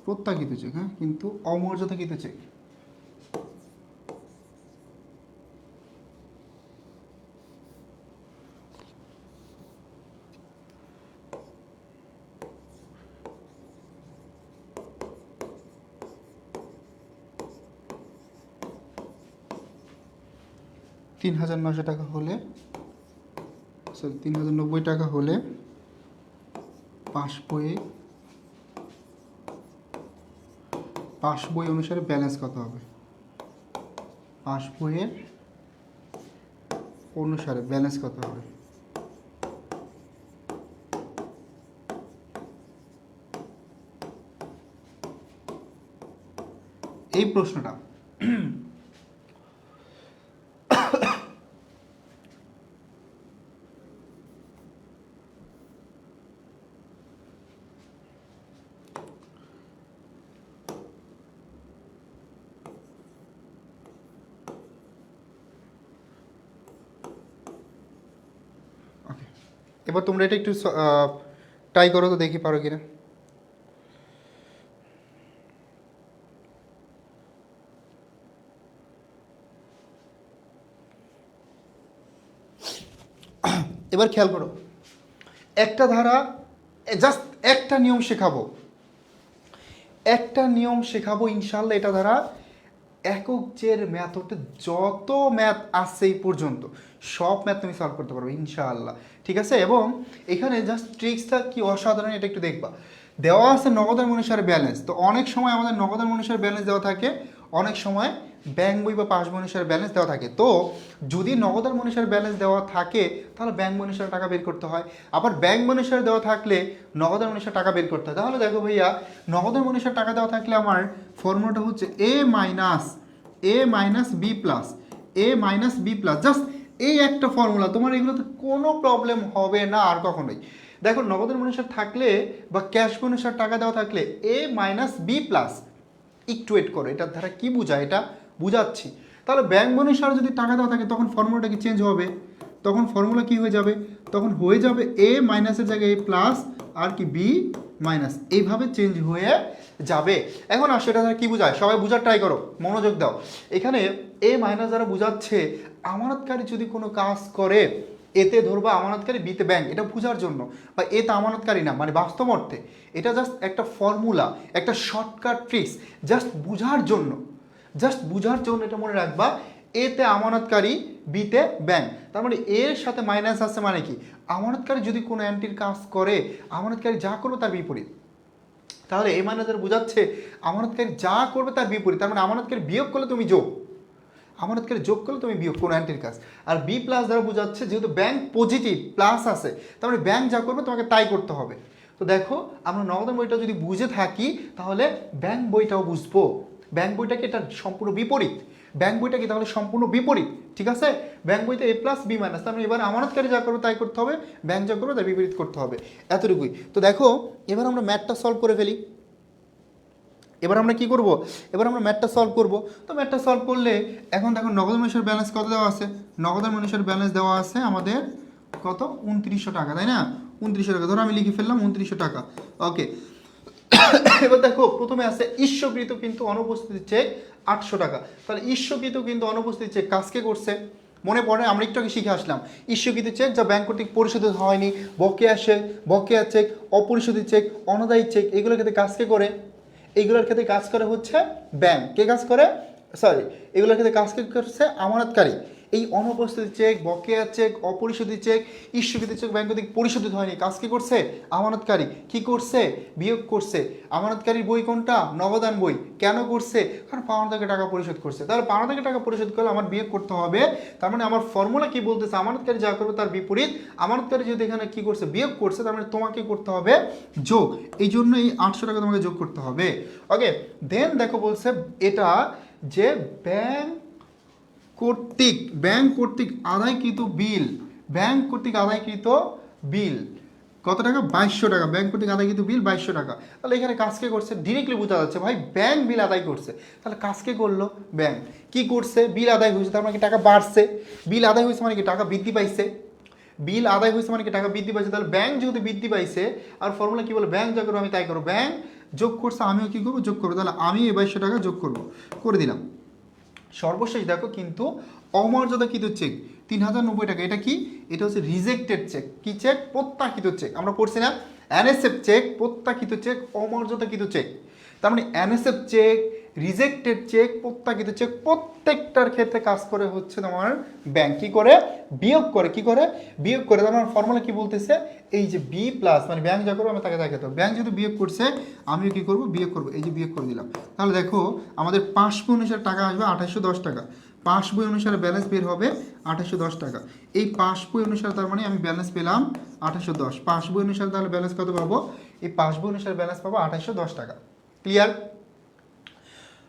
প্রত্যাখ্যিত চেক। হ্যাঁ, কিন্তু অমর্যাদাকৃত চেক, $3,900 টাকা হলে, সরি 3,090 টাকা হলে পাস বই অনুসারে ব্যালেন্স কত হবে? পাস বইয়ের অনুসারে ব্যালেন্স কত হবে? এই প্রশ্নটা ওকে, এবার তোমরা এটা একটু ট্রাই করো তো, দেখি পারো কিনা। এবার খেয়াল করো, একটা ধারা, জাস্ট একটা নিয়ম শেখাবো, একটা নিয়ম শেখাবো ইনশাল্লাহ। এটা দ্বারা একক চের ম্যাথডে যত ম্যাথ আসছে এই পর্যন্ত সব ম্যাথ তুমি সলভ করতে পারবে ইনশাআল্লাহ, ঠিক আছে? এবং এখানে জাস্ট ট্রিক্সটা কি অসাধারণ এটা একটু দেখবা। দেওয়া আছে নগদান অনুসারে ব্যালেন্স, তো অনেক সময় আমাদের নগদান অনুসারে ব্যালেন্স দেওয়া থাকে, অনেক সময় ব্যাংক বই বা পাস বই অনুসারে ব্যালেন্স দেওয়া থাকে। তো যদি নগদান অনুসারে ব্যালেন্স দেওয়া থাকে তাহলে ব্যাংক বই অনুসারে টাকা বের করতে হয়, আবার ব্যাংক বই অনুসারে দেওয়া থাকলে নগদান অনুসারে টাকা বের করতে হয়। তাহলে দেখো ভাইয়া, নগদান অনুসারে টাকা দেওয়া থাকলে আমার ফর্মুলাটা হচ্ছে এ মাইনাস বি প্লাস, এ মাইনাস বি প্লাস, জাস্ট এই একটা ফর্মুলা। তোমার এগুলোতে কোনো প্রবলেম হবে না আর কখনোই। দেখো নগদের অনুসার থাকলে বা ক্যাশ অনুসার টাকা দেওয়া থাকলে এ মাইনাস বি প্লাস, একটু ওয়েট করো, এটার দ্বারা কি বোঝায় এটা বুঝাচ্ছি। তাহলে ব্যাংক অনুসারে যদি টাকা দেওয়া থাকে তখন ফর্মুলাটা কি চেঞ্জ হবে? তখন ফর্মুলা কি হয়ে যাবে? তখন হয়ে যাবে এ মাইনাসের জায়গায় এ প্লাস আর কি বি মাইনাস, এইভাবে চেঞ্জ হয়ে যাবে। এখন আর সেটা কি বোঝায় সবাই বোঝার ট্রাই করো, মনোযোগ দাও। এখানে এ মাইনাস দ্বারা বোঝাচ্ছে আমানতকারী যদি কোনো কাজ করে এতে ধরবা আমানতকারী বিতে ব্যাংক, এটা বোঝার জন্য। বা এ তো আমানতকারী না মানে বাস্তব অর্থে, এটা জাস্ট একটা ফর্মুলা, একটা শর্টকাট ট্রিক্স, জাস্ট বোঝার জন্য, জাস্ট বোঝার জন্য এটা মনে রাখবা। এতে আমানতকারী বিতে ব্যাংক, তার মানে এর সাথে মাইনাস আছে মানে কি আমানতকারী যদি কোনো অ্যান্টির কাজ করে আমানতকারী যা করবে তার বিপরীত। তাহলে এই মাইনাসের বোঝাচ্ছে আমানতকারী যা করবে তার বিপরীত, তার মানে আমানতকারী বিয়োগ করলে তুমি যোগ, আমানতকারী যোগ করলে তুমি বিয়োগ কোনো অ্যান্টির কাজ। আর বি প্লাস দ্বারা বোঝাচ্ছে যেহেতু ব্যাংক পজিটিভ প্লাস আছে তার মানে ব্যাংক যা করবে তোমাকে তাই করতে হবে। তো দেখো আমরা নগদান বইটা যদি বুঝে থাকি তাহলে ব্যাংক বইটাও বুঝবো। ব্যাংক বইটাকে এটা সম্পূর্ণ বিপরীত, ব্যাংক বইটা কি তাহলে সম্পূর্ণ বিপরীত, ঠিক আছে? ব্যাংক বইতে এ প্লাস বি মাইনাস, তার মানে এবার আমানতকারী যা করবে তাই করতে হবে, ব্যাংক যা করবে তার বিপরীত করতে হবে, এতটুকুই। তো দেখো এবার আমরা ম্যাথটা সলভ করে ফেলি। এবার আমরা কি করব, এবার আমরা ম্যাথটা সলভ করব। তো ম্যাথটা সলভ করলে এখন দেখো নগদ মনীষের ব্যালেন্স কত দেওয়া আছে, নগদ মনীষের ব্যালেন্স দেওয়া আছে আমাদের কত 2900 টাকা, তাই না? 2900 টাকা ধরো আমি লিখে ফেললাম 2900 টাকা। ওকে, এবার দেখো প্রথমে আছে ইস্যকৃত কিন্তু অনুপস্থিত চেক 800 টাকা। তাহলে ইস্যকৃত কিন্তু অনুপস্থিত চেক কাজকে করছে, মনে পড়ে আমরা একটু আগে শিখে আসলাম ইস্যকৃত চেক যা ব্যাংক কর্তৃক পরিশোধিত হয়নি, বকেয়া চেক, অপরিশোধিত চেক, অনাদায়ী চেক, এগুলোর ক্ষেত্রে কাজকে করে, এইগুলোর ক্ষেত্রে কাজ করে হচ্ছে ব্যাংক। কে কাজ করে, সরি, এগুলোর ক্ষেত্রে কাজ করছে আমানতকারী। এই অনুপস্থিত চেক, বকেয়া চেক, অপরিশোধিত চেক, ইস্যুকৃত চেক ব্যাংক কর্তৃক পরিশোধিত হয়নি, কাজ কি করছে আমানতকারী, কি করছে বিয়োগ করছে। আমানতকারীর বই কোনটা, নগদান বই। কেন করছে, কারণ পাওনাদারকে টাকা পরিশোধ করছে। তাহলে পাওনাদারকে টাকা পরিশোধ করলে আমার বিয়োগ করতে হবে। তার মানে আমার ফর্মুলা কি বলতেছে, আমানতকারী যা করবে তার বিপরীত, আমানতকারী যদি এখানে কি করছে বিয়োগ করছে, তার মানে তোমাকে করতে হবে যোগ। এই জন্য এই 800 টাকা তোমাকে যোগ করতে হবে। ওকে, দেন দেখো বলছে এটা যে ব্যাংক কর্তৃক আদায়কৃত বিল, ব্যাংক কর্তৃক আদায়কৃত বিল কত টাকা, 2200 টাকা। ব্যাংক কর্তৃক আদায়কৃত বিল 2200 টাকা। তাহলে এখানে কাজকে করছে, ডিরেক্টলি বোঝা যাচ্ছে ভাই ব্যাংক বিল আদায় করছে। তাহলে কাজকে করলো ব্যাংক, কি করছে বিল আদায় হয়েছে, তার মানে কি টাকা বাড়ছে। বিল আদায় হয়েছে মানে কি টাকা বৃদ্ধি পাইছে, বিল আদায় হয়েছে মানে কি টাকা বৃদ্ধি পাইছে। তাহলে ব্যাংক যেহেতু বৃদ্ধি পাইছে, আর ফর্মুলা কি বলে, ব্যাংক যা করবো আমি তাই করবো, ব্যাংক যোগ করছে আমিও কি করবো যোগ করবো। তাহলে আমি এই 2200 টাকা যোগ করবো, করে দিলাম। সর্বশেষ দেখো কিন্তু অমর্যাদাকৃত চেক 3090 টাকা। এটা কি, এটা হচ্ছে রিজেক্টেড চেক। কি চেক, প্রত্যাখ্যিত চেক। আমরা পড়ছি না এনএসএফ চেক, প্রত্যাখ্যিত চেক, অমর্যাদাকৃত চেক। তার মানে এনএসএফ চেক, রিজেক্টেড চেক, প্রত্যাখ্যিত চেক, প্রত্যেকটার ক্ষেত্রে কাজ করে হচ্ছে তোমার ব্যাংক কি করে বিয়োগ করে, কি করে বিয়োগ করে। তার মানে ফর্মুলা কি বলতেছে, এই যে বি প্লাস, মানে ব্যাংক যা করবো আমি তাকে দেখাতে হবে, ব্যাংক যেহেতু বিয়োগ করছে আমিও কি করবো বিয়োগ করবো, এই যে বিয়োগ করে দিলাম। তাহলে দেখো আমাদের পাস বই অনুসারে টাকা আসবে 2810 টাকা, পাস বই অনুসারে ব্যালেন্স বের হবে 2810 টাকা। এই পাস বই অনুসারে তার মানে আমি ব্যালেন্স পেলাম 2810, পাস বই অনুসারে তাহলে ব্যালেন্স কত পাবো, এই পাস বই অনুসারে ব্যালেন্স পাবো 2810 টাকা। ক্লিয়ার?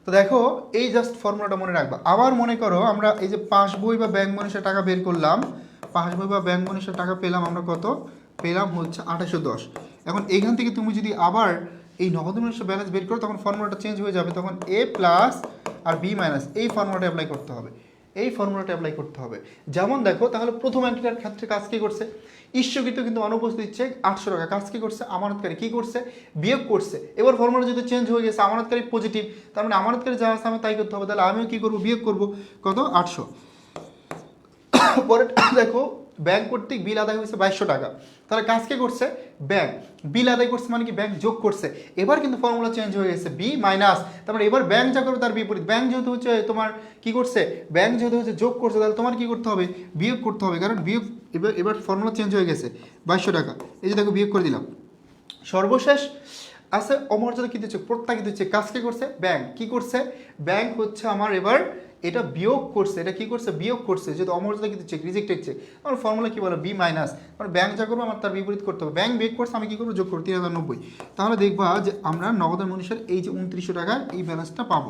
তো দেখো এই জাস্ট ফর্মুলাটা মনে রাখবা। আবার মনে করো আমরা এই যে পাস বই বা ব্যাংক মনীষের টাকা বের করলাম, পাস বই বা ব্যাংক মনীষের টাকা পেলাম আমরা কত, পেলাম হচ্ছে 2810। এখন এইখান থেকে তুমি যদি আবার এই নগদ মনীষের ব্যালেন্স বের করো, তখন ফর্মুলাটা চেঞ্জ হয়ে যাবে, তখন এ প্লাস আর বি মাইনাস, এই ফর্মুলাটা অ্যাপ্লাই করতে হবে, এই ফর্মুলাটা অ্যাপ্লাই করতে হবে। যেমন দেখো তাহলে প্রথম এন্ট্রিটার ক্ষেত্রে কাজ কি করছে, ইস্যকৃত কিন্তু অনুপস্থিত চেক 800 টাকা, কাজ কি করছে আমানতকারী কি করছে বিয়োগ করছে। এবার ফর্মুলা যদি চেঞ্জ হয়ে গেছে, আমানতকারী পজিটিভ, তার মানে আমানতকারী যা আছে আমি তাই করতে হবে। তাহলে আমিও কি করবো বিয়োগ করবো, কত 800। পরে দেখো ব্যাংক কর্তৃক বিল আদায় হয়েছে 2200 টাকা। তাহলে কাজ কে করছে ব্যাংক, বিল আদায় করছে মানে কি ব্যাংক যোগ করছে। এবার কিন্তু ফর্মুলা চেঞ্জ হয়ে গেছে, বি মাইনাস, তার মানে এবার ব্যাংক যা করবে তার বিপরীত। ব্যাংক যেহেতু হচ্ছে তোমার কি করছে, ব্যাংক যেহেতু হচ্ছে যোগ করছে, তাহলে তোমার কি করতে হবে বিয়োগ করতে হবে, কারণ বিয়োগ এবার ফর্মুলা চেঞ্জ হয়ে গেছে 2200 টাকা। এই যে দেখো বিয়োগ করে দিলাম। সর্বশেষ আছে অমর্যাদাকৃত চেক, প্রত্যাখ্যিত চেক, কাজ কি করছে ব্যাংক, কি করছে ব্যাংক হচ্ছে আমার এবার এটা বিয়োগ করছে, এটা কি করছে বিয়োগ করছে, যেহেতু অমর্যাদাকৃত চেক, রিজেক্টেড চেক। আমার ফর্মুলা কি বলে বি মাইনাস, মানে ব্যাংক যা করবো আমার তার বিপরীত করতে হবে। ব্যাংক বিয়োগ করছে আমি কি করবো যোগ করবো 3090। তাহলে দেখবা যে আমরা নগদের মনীষের এই যে 2900 টাকার এই ব্যালেন্সটা পাবো,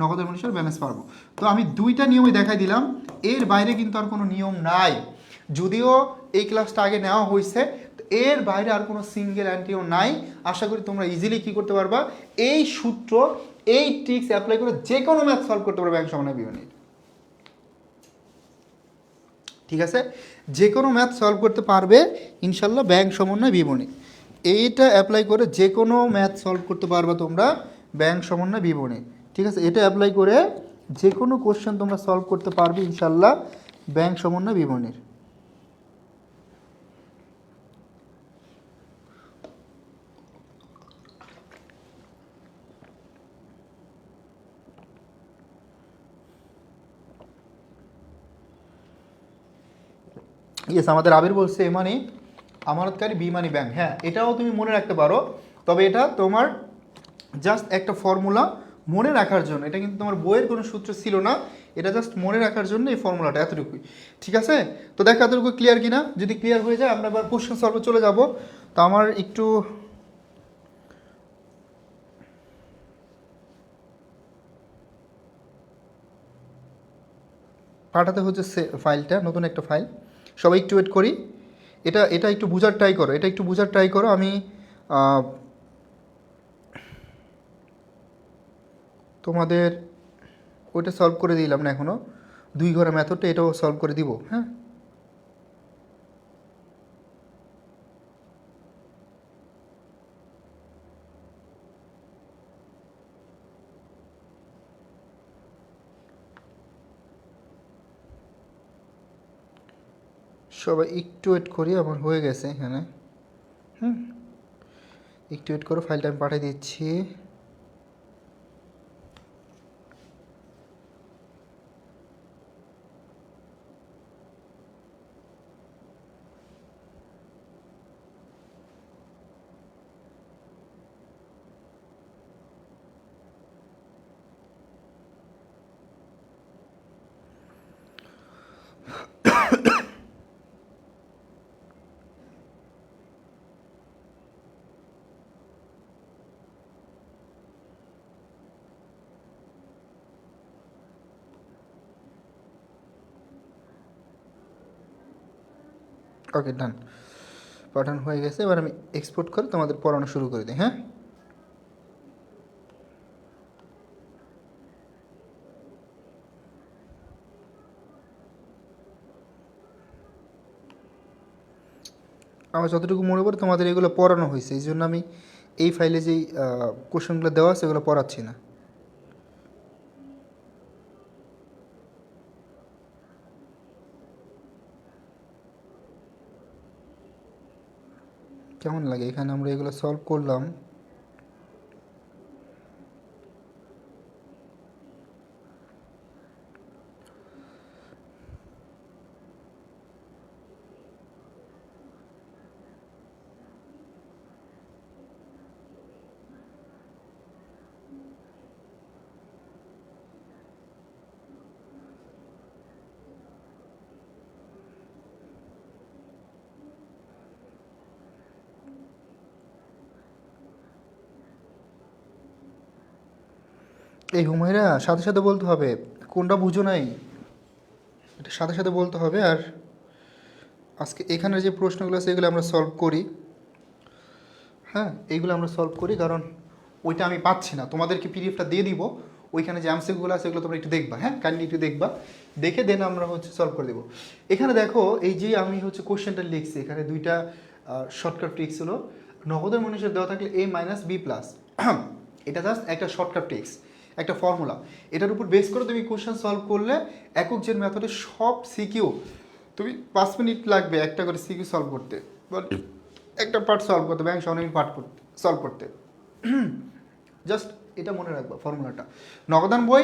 নগদের মনীষের ব্যালেন্স পাবো। তো আমি দুইটা নিয়মই দেখাই দিলাম, এর বাইরে কিন্তু আর কোনো নিয়ম নাই। যদিও এই ক্লাসটা আগে নেওয়া হয়েছে, এর বাইরে আর কোনো সিঙ্গেল অ্যান্টিও নাই। আশা করি তোমরা ইজিলি কি করতে পারবা, এই সূত্র এই ট্রিক্স অ্যাপ্লাই করে যে কোনো ম্যাথ সলভ করতে পারবে ব্যাংক সমন্বয় বিবরণী। ঠিক আছে, যে কোনো ম্যাথ সলভ করতে পারবে ইনশাল্লাহ ব্যাংক সমন্বয় বিবরণী। এইটা অ্যাপ্লাই করে যে কোনো ম্যাথ সলভ করতে পারবে তোমরা ব্যাংক সমন্বয় বিবরণী। ঠিক আছে, এটা অ্যাপ্লাই করে যে কোনো কোশ্চেন তোমরা সলভ করতে পারবে ইনশাল্লাহ ব্যাংক সমন্বয় বিবরণীর। ইয়েস, আমাদের আবির বলছে এ মানে আমানতকারী বি মানি ব্যাংক। হ্যাঁ, এটাও তুমি মনে রাখতে পারো, তবে এটা তোমার জাস্ট একটা ফর্মুলা মনে রাখার জন্য, এটা কিন্তু তোমার বইয়ের কোনো সূত্র ছিল না, এটা জাস্ট মনে রাখার জন্য এই ফর্মুলাটা, এতটুকুই। ঠিক আছে, তো দেখো এতটুকু ক্লিয়ার কিনা। যদি ক্লিয়ার হয়ে যায় আমরা এবার কোশ্চেন সলভে চলে যাব। তো আমার একটু পাঠাতে হচ্ছে ফাইলটা, নতুন একটা ফাইল, সবাই একটু ওয়েট করি। এটা এটা একটু বোঝার ট্রাই করো, এটা একটু বোঝার ট্রাই করো। আমি তোমাদের ওইটা সলভ করে দিলাম না এখনও, 2 ঘরের মেথডটা এটাও সলভ করে দিব। হ্যাঁ, সবাই একটু ওয়েট করি, আমার হয়ে গেছে এখানে। হুম, একটু ওয়েট করো, ফাইলটা আমি পাঠিয়ে দিচ্ছি। ওকে, ডান, পাঠানো হয়ে গেছে। এবার আমি এক্সপোর্ট করে তোমাদের পড়ানো শুরু করে দিই। হ্যাঁ, আমার যতটুকু মনে পড়ে তোমাদের এগুলো পড়ানো হয়েছে, এই জন্য আমি এই ফাইলে যেই কোশ্চেনগুলো দেওয়া আছে এগুলো পড়াচ্ছি না। কেমন লাগে এখানে আমরা এগুলো সলভ করলাম। এই হুমায়রা সাথে সাথে বলতে হবে, কোনটা বুঝো নাই এটা সাথে সাথে বলতে হবে। আর আজকে এখানের যে প্রশ্নগুলো আছে এগুলো আমরা সলভ করি। হ্যাঁ, এইগুলো আমরা সলভ করি, কারণ ওইটা আমি পাচ্ছি না। তোমাদেরকে পিডিএফটা দিয়ে দিব, ওইখানে যে এমসিকিউগুলো আছে এগুলো তোমরা একটু দেখবা। হ্যাঁ, কাইন্ডলি একটু দেখবা, দেখে দেন আমরা হচ্ছে সলভ করে দেবো। এখানে দেখো, এই যে আমি হচ্ছে কোশ্চেনটা লিখছি, এখানে দুইটা শর্টকাট ট্রিক্স হলো। নগদের মনীষের দেওয়া থাকলে a মাইনাস বি প্লাস, এটা জাস্ট একটা শর্টকাট ট্রিক্স, একটা ফর্মুলা। এটার উপর বেস করে তুমি কোশ্চেন সলভ করলে একক জের মেথডে সব সিকিউ তুমি 5 মিনিট লাগবে একটা করে সিকিউ সলভ করতে, একটা পার্ট সলভ করতে, ব্যাংক স্বর্ণঋণ পার্ট করতে সলভ করতে। জাস্ট এটা মনে রাখবা ফর্মুলাটা। নগদান বই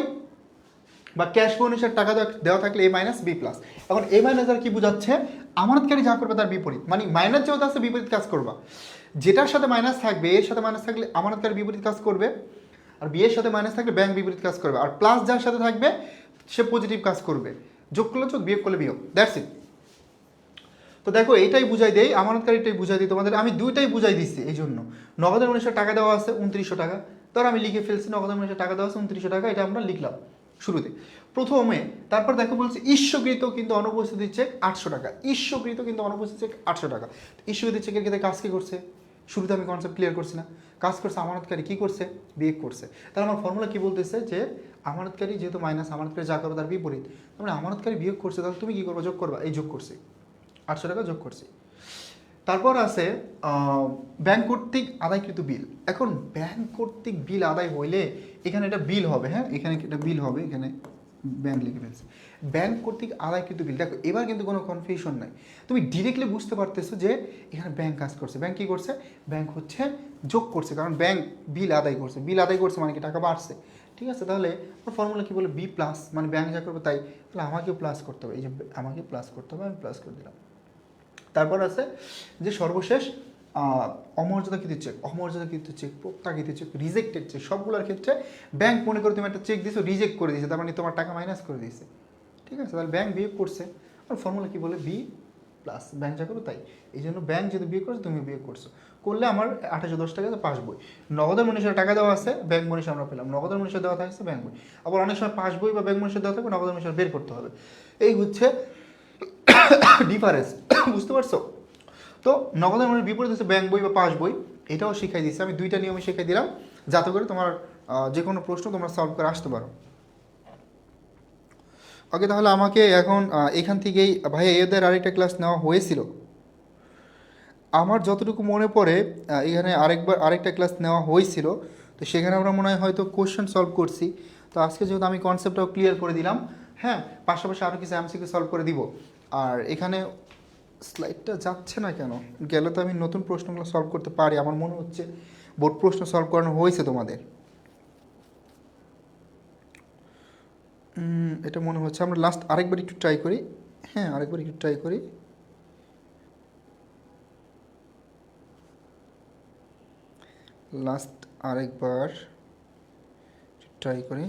বা ক্যাশ বোনাসের টাকা দেওয়া থাকলে a মাইনাস বি প্লাস। এখন a মাইনাস আর কি বোঝাচ্ছে, আমানতকারী যা করবে তার বিপরীত, মানে মাইনাস যেহেতু আছে বিপরীত কাজ করবা। যেটার সাথে মাইনাস থাকবে, এর সাথে মাইনাস থাকলে আমানতকারী বিপরীত কাজ করবে, আর বি এর সাথে মাইনাস থাকলে ব্যাংক বিপরীত কাজ করবে, আর প্লাস যার সাথে থাকবে সে পজিটিভ কাজ করবে। যোগ করলে যোগ, বিয়োগ করলে বিয়োগ, দ্যাটস ইট। তো দেখো, এইটাই বুঝাই দেই, আমানতকারীটাই বুঝাই দিই তোমাদের, আমি দুইটাই বুঝাই দিচ্ছি। এই জন্য নগদের মনীষের টাকা দেওয়া আছে 2900 টাকা, ধর আমি লিখে ফেলছি নগদের মনীষের টাকা দেওয়া আছে 2900 টাকা, এটা আমরা লিখলাম শুরুতে প্রথমে। তারপর দেখো বলছে ইস্যুকৃত কিন্তু অনুপস্থিত চেক 800 টাকা, ইস্যুকৃত কিন্তু অনুপস্থিত চেক 800 টাকা। ইস্যুকৃত চেকের ক্ষেত্রে কাজ কি করছে, শুরুতে আমি কনসেপ্ট ক্লিয়ার করছি না, কাজ করছে আমানতকারী কি করছে, বিয়োগ করছে। তাহলে আমার ফর্মুলা কি বলতেছে যে আমানতকারী যেহেতু মাইনাস, আমানতকারী যা করবে তার বিপরীত, তাহলে আমানতকারী বিয়োগ করছে, তাহলে তুমি কি করবে, যোগ করবা। এই যোগ করছি, 800 টাকা যোগ করছি। তারপর আছে ব্যাংক কর্তৃক আদায়কৃত বিল। এখন ব্যাংক কর্তৃক বিল আদায় হইলে এখানে এটা বিল হবে। হ্যাঁ, এখানে এটা বিল হবে, এখানে ব্যাংক লিখে ফেলছে। ব্যাংক কর্তৃক আদায়কৃত বিল, দেখো এবার কিন্তু কোনো কনফিউশন নাই, তুমি ডিরেক্টলি বুঝতে পারতেছো যে এখানে ব্যাংক কাজ করছে। ব্যাংক কী করছে, ব্যাংক হচ্ছে যোগ করছে, কারণ ব্যাংক বিল আদায় করছে, বিল আদায় করছে মানে কি টাকা বাড়ছে। ঠিক আছে, তাহলে ফর্মুলা কি বলে, বি প্লাস, মানে ব্যাংক যা করবে তাই, তাহলে আমাকেও প্লাস করতে হবে। এই যে আমাকে প্লাস করতে হবে, আমি প্লাস করে দিলাম। তারপর আছে যে সর্বশেষ অমর্যাদাকৃত চেক, অমর্যাদাকৃত চেক, প্রত্যাখ্যিত চেক, রিজেক্টেড চেক, সবগুলোর ক্ষেত্রে ব্যাংক মনে করে তুমি একটা চেক দিয়েছো, রিজেক্ট করে দিয়েছে, তার মানে তোমার টাকা মাইনাস করে দিয়েছে। ঠিক আছে, তাহলে ব্যাংক বিয়োগ করছে, আর ফর্মুলা কি বলে, বি প্লাস, ব্যাংক যা করো তাই। এই জন্য ব্যাংক যদি বিয়োগ করছে তুমি বিয়োগ করছো, করলে আমার 2810 টাকা পাস বই। নগদের মনীষের টাকা দেওয়া আছে, ব্যাংক মনীষ আমরা পেলাম, নগদের মনীষের দেওয়া থাকছে ব্যাংক বই। আবার অনেক সময় পাস বই বা ব্যাংক মনীষের দেওয়া থাকবে, নগদের মনীষের বের করতে হবে। এই হচ্ছে ডিফারেন্স, বুঝতে পারছো? তো নগদের মনের বিপরীত হচ্ছে ব্যাংক বই বা পাস বই, এটাও শিখাই দিচ্ছি আমি, দুইটা নিয়মে শিখাই দিলাম যাতে করে তোমার যে কোনো প্রশ্ন তোমরা সলভ করে আসতে পারো। ওকে, তাহলে আমাকে এখন এখান থেকেই ভাইয়া এদের আরেকটা ক্লাস নেওয়া হয়েছিল আমার যতটুকু মনে পড়ে। এখানে আরেকটা ক্লাস নেওয়া হয়েছিল, তো সেখানে আমরা মনে হয় হয়তো কোশ্চেন সলভ করছি। তো আজকে যেহেতু আমি কনসেপ্টটাও ক্লিয়ার করে দিলাম, হ্যাঁ, পাশাপাশি আরও কিছু এমসিকিউ সলভ করে দিব। আর এখানে স্লাইডটা যাচ্ছে না কেন? গেলে তো আমি নতুন প্রশ্নগুলো সলভ করতে পারি। আমার মনে হচ্ছে বোর্ড প্রশ্ন সলভ করানো হয়েছে তোমাদের। এটা মনে হচ্ছে। আমরা লাস্ট আরেকবার একটু ট্রাই করি। হ্যাঁ, আরেকবার একটু ট্রাই করি। লাস্ট আরেকবার ট্রাই করি।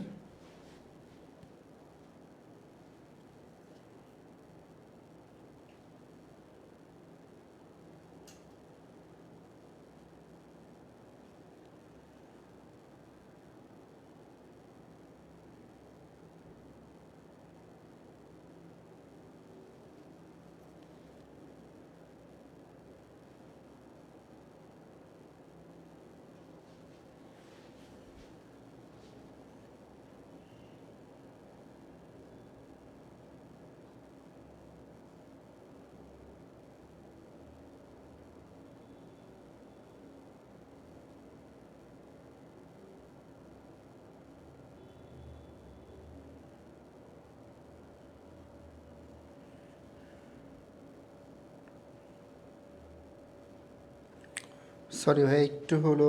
সরি ভাই, একটু হলো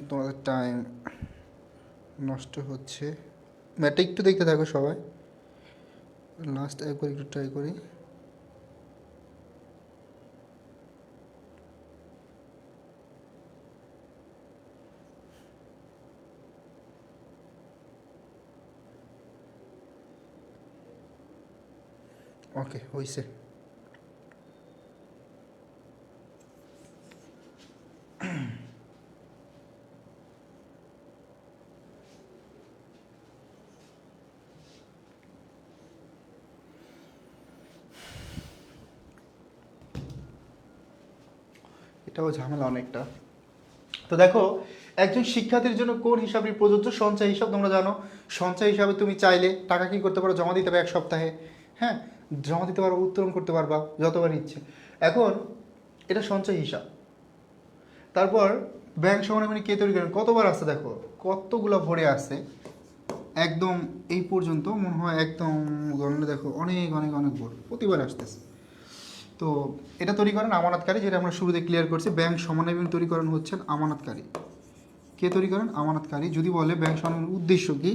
তোমাদের টাইম নষ্ট হচ্ছে। ম্যাটটা একটু দেখতে থাকো সবাই। লাস্ট একবার একটু ট্রাই করি। ওকে, হয়েছে। এটাও ঝামেলা অনেকটা। তো দেখো, একজন শিক্ষার্থীর জন্য কোন হিসাবটি প্রযোজ্য? সঞ্চয় হিসাব। তোমরা জানো সঞ্চয় হিসাবে তুমি চাইলে টাকা কি করতে পারো, জমা দিতে পারো 1 সপ্তাহে। হ্যাঁ, জমা দিতে পারো, উত্তোলন করতে পারবা যতবার ইচ্ছে। এখন এটা সঞ্চয় হিসাব। তারপর ব্যাংক সমানুপাতিক কে তৈরি করেন? কতবার আছে দেখো, কতগুলো ভরে আছে একদম এই পর্যন্ত। মনে হয় একদম গণনা দেখো, অনেক অনেক অনেক ভোর প্রতিবার আসতেছে। তো এটা তৈরি করেন আমানতকারী, যেটা আমরা শুরুতে ক্লিয়ার করছি। ব্যাংক সমন্বয় তৈরি করেন হচ্ছেন আমানতকারী। কে তৈরি করেন? আমানতকারী। যদি বলে ব্যাংক সমন্বয়ের উদ্দেশ্য কী,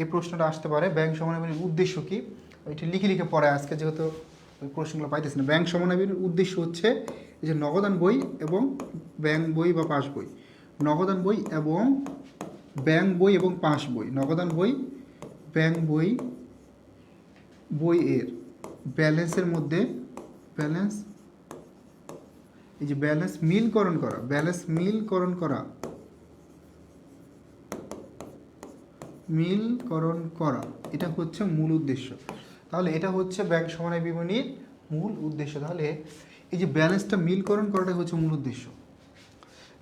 এই প্রশ্নটা আসতে পারে। ব্যাংক সমন্বয়ের উদ্দেশ্য কী, এটি লিখে লিখে পড়ে আজকে, যেহেতু ওই প্রশ্নগুলো পাইতেছি না। ব্যাংক সমন্বয়ের উদ্দেশ্য হচ্ছে এই যে নগদান বই এবং ব্যাংক বই বা পাস বই, নগদান বই এবং ব্যাংক বই এবং পাস বই, নগদান বই ব্যাংক বই বইয়ের ব্যালেন্সের মধ্যে ব্যালেন্স, এই যে ব্যালেন্স মিলকরণ করা, ব্যালেন্স মিলকরণ করা, মিলকরণ করা, এটা হচ্ছে মূল উদ্দেশ্য। তাহলে এটা হচ্ছে ব্যাংক সমন্বয় বিবরণীর মূল উদ্দেশ্য। তাহলে এই যে ব্যালেন্সটা মিলকরণ করাটাই হচ্ছে মূল উদ্দেশ্য।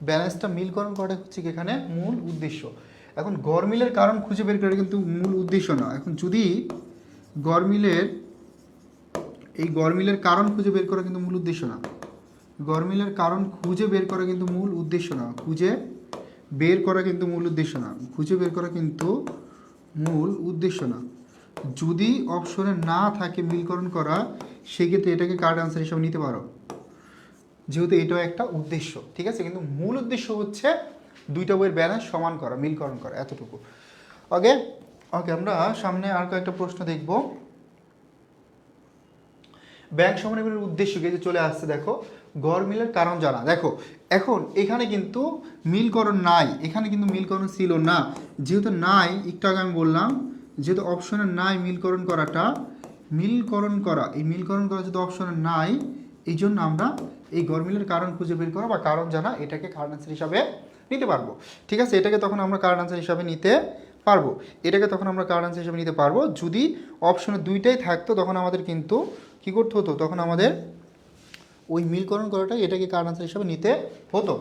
ব্যালেন্সটা মিলকরণ করাটাই হচ্ছে এখানে মূল উদ্দেশ্য। এখন গড়মিলের কারণ খুঁজে বের করা কিন্তু মূল উদ্দেশ্য না। এখন যদি গড়মিলের এই গড়মিলের কারণ খুঁজে বের করা কিন্তু মূল উদ্দেশ্য না। গড়মিলের কারণ খুঁজে বের করা কিন্তু মূল উদ্দেশ্য না। খুঁজে বের করা কিন্তু মূল উদ্দেশ্য না। খুঁজে বের করা কিন্তু মূল উদ্দেশ্য না। যদি অপশনে না থাকে মিলকরণ করা, সেক্ষেত্রে এটাকে কার্ড আনসার হিসাবে নিতে পারো, যেহেতু এটাও একটা উদ্দেশ্য। ঠিক আছে, কিন্তু মূল উদ্দেশ্য হচ্ছে দুইটা বইয়ের ব্যালেন্স সমান করা, মিলকরণ করা, এতটুকু। ওকে ওকে, আমরা সামনে আর কয়েকটা প্রশ্ন দেখব। ব্যাংক সমন্বয়ের উদ্দেশ্য কি, যে চলে আসছে দেখো, গড় মিলের কারণ জানা। দেখো এখন এখানে কিন্তু মিলকরণ নাই, এখানে কিন্তু মিলকরণ ছিল না। যেহেতু নাই, একটু আগে আমি বললাম, যেহেতু অপশনে নাই মিলকরণ করাটা, মিলকরণ করা, এই মিলকরণ করা যেহেতু অপশনে নাই, এই জন্য আমরা এই গড় মিলের কারণ খুঁজে বের করা বা কারণ জানা, এটাকে কারণ আনসার হিসাবে নিতে পারবো। ঠিক আছে, এটাকে তখন আমরা কারণ আনসার হিসাবে নিতে পারবো। এটাকে তখন আমরা কারণ আনসার হিসাবে নিতে পারবো। যদি অপশনে দুইটাই থাকতো, তখন আমাদের কিন্তু কী করতে হতো, তখন আমাদের ওই মিলকরণ করাটা এটাকে কারণ আনসার হিসাবে নিতে হতো।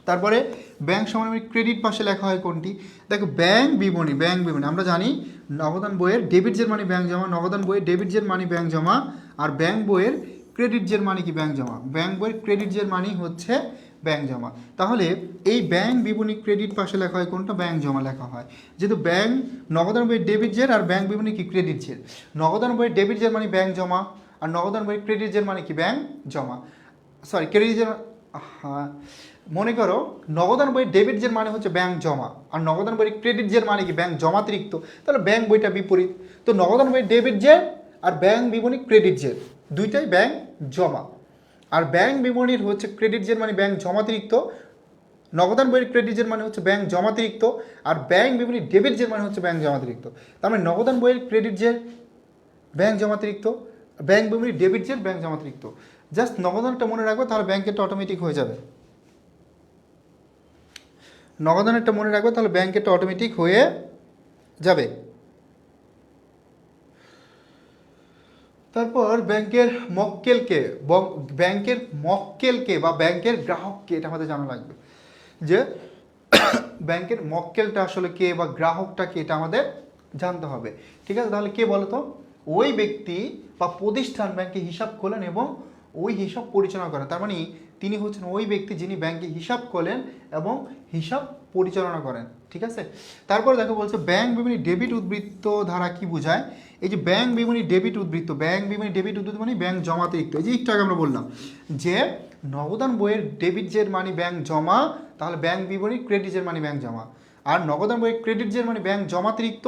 তারপরে ব্যাংক সমানবিবরণী ক্রেডিট পাশে লেখা হয় কোনটি? দেখো ব্যাংক বিবরণী আমরা জানি নগদান বইয়ের ডেবিট জের মানে ব্যাংক জমা, নগদান বইয়ের ডেবিট জের মানে ব্যাংক জমা, আর ব্যাংক বইয়ের ক্রেডিট জের মানে কি ব্যাংক জমা। ব্যাংক বইয়ের ক্রেডিট জের মানে হচ্ছে ব্যাংক জমা। তাহলে এই ব্যাংক বিবরণী ক্রেডিট পাশে লেখা হয় কোনটা? ব্যাংক জমা লেখা হয়। যেহেতু ব্যাংক নগদান বইয়ের ডেবিট জের আর ব্যাংক বিবরণী কি ক্রেডিট জের। নগদান বইয়ের ডেবিট জের মানে ব্যাংক জমা, আর নগদান বইয়ের ক্রেডিট জের মানে কি ব্যাংক জমা। সরি ক্রেডিট জের, হ্যাঁ মনে করো নগদান বইয়ের ডেবিট জের মানে হচ্ছে ব্যাংক জমা, আর নগদান বইয়ের ক্রেডিট জের মানে কি ব্যাংক জমাতিরিক্ত। তাহলে ব্যাংক বইটা বিপরীত। তো নগদান বইয়ের ডেবিট জের আর ব্যাংক বিবরণী ক্রেডিট জের দুইটাই ব্যাংক জমা, আর ব্যাংক বিবরণীর হচ্ছে ক্রেডিট জের মানে ব্যাংক জমাতিরিক্ত, নগদান বইয়ের ক্রেডিট জের মানে হচ্ছে ব্যাংক জমাতিরিক্ত, আর ব্যাংক বিবরণী ডেবিট জের মানে হচ্ছে ব্যাংক জমাতিরিক্ত। তার মানে নগদান বইয়ের ক্রেডিট জের ব্যাংক জমাতিরিক্ত, ব্যাংক বিবরণী ডেবিট জের ব্যাংক জমাতিরিক্ত। জাস্ট নগদানটা মনে রাখবো, তাহলে ব্যাংকেরটা অটোমেটিক হয়ে যাবে। নগদানেরটা মনে রাখবো, তাহলে ব্যাংকেরটা অটোমেটিক হয়ে যাবে। তারপর ব্যাংকের মক্কেলকে, ব্যাংকের মক্কেলকে বা ব্যাংকের গ্রাহককে এটা আমাদের জানা লাগবে যে ব্যাংকের মক্কেলটা আসলে কে বা গ্রাহকটা কে, এটা আমাদের জানতে হবে। ঠিক আছে, তাহলে কে বলো তো? ওই ব্যক্তি বা প্রতিষ্ঠান ব্যাংকে হিসাব খোলেন এবং ওই হিসাব পরিচালনা করেন। তার মানে তিনি হচ্ছেন ওই ব্যক্তি যিনি ব্যাংকে হিসাব খোলেন এবং হিসাব পরিচালনা করেন। ঠিক আছে, তারপর দেখো বলছে ব্যাংক বিবরণী ডেবিট উদ্বৃত্ত ধারা কি বোঝায়? এই যে ব্যাংক বিবরণী ডেবিট উদ্বৃত্ত, ব্যাংক বিবরণী ডেবিট উদ্বৃত্ত মানে ব্যাংক জমাতিরিক্ত। এই যে একটু আগে আমরা বললাম যে নগদান বইয়ের ডেবিট জের মানে ব্যাংক জমা, তাহলে ব্যাংক বিবরণী ক্রেডিট জের মানে ব্যাংক জমা, আর নগদান বইয়ের ক্রেডিট জের মানে ব্যাংক জমাতিরিক্ত,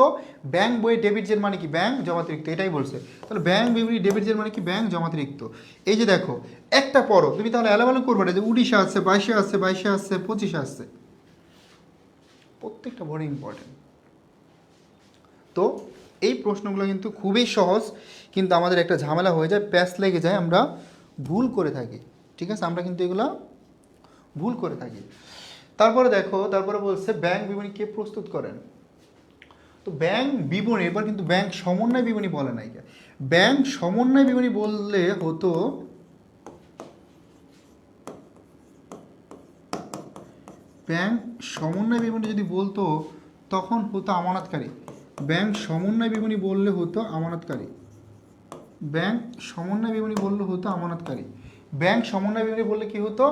ব্যাংক বইয়ের ডেবিট জের মানে কি ব্যাংক জমাতিরিক্ত, এটাই বলছে। তাহলে ব্যাংক বিবরণী ডেবিট জের মানে কি ব্যাংক জমাতিরিক্ত। এই যে দেখো একটা পড়ো তুমি, তাহলে এলাবেলা করবে না যে 19 আসছে, 22 আসছে, 22 আসছে, 25 আসছে, প্রত্যেকটা বড় ইম্পর্টেন্ট। তো এই প্রশ্নগুলো কিন্তু খুবই সহজ, কিন্তু আমাদের একটা ঝামেলা হয়ে যায়, প্যাচ লেগে যায়, আমরা ভুল করে থাকি। ঠিক আছে, আমরা কিন্তু এগুলো ভুল করে থাকি। তারপরে দেখো, তারপরে বলছে ব্যাংক বিবরণী কে প্রস্তুত করেন। তো ব্যাংক বিবরণী, এবার কিন্তু ব্যাংক সমন্বয় বিবরণী বলে নাই। ব্যাংক সমন্বয় বিবরণী বললে হতো ব্যাংক সমন্বয় বিবরণী যদি বলতো তখন হতো আমানতকারী। ব্যাংক সমন্বয় বিবরণী বললে হতো আমানতকারী। ব্যাংক সমন্বয় বিবরণী বললে হতো আমানতকারী। ব্যাংক সমন্বয় বিবরণী বললে কি হতো?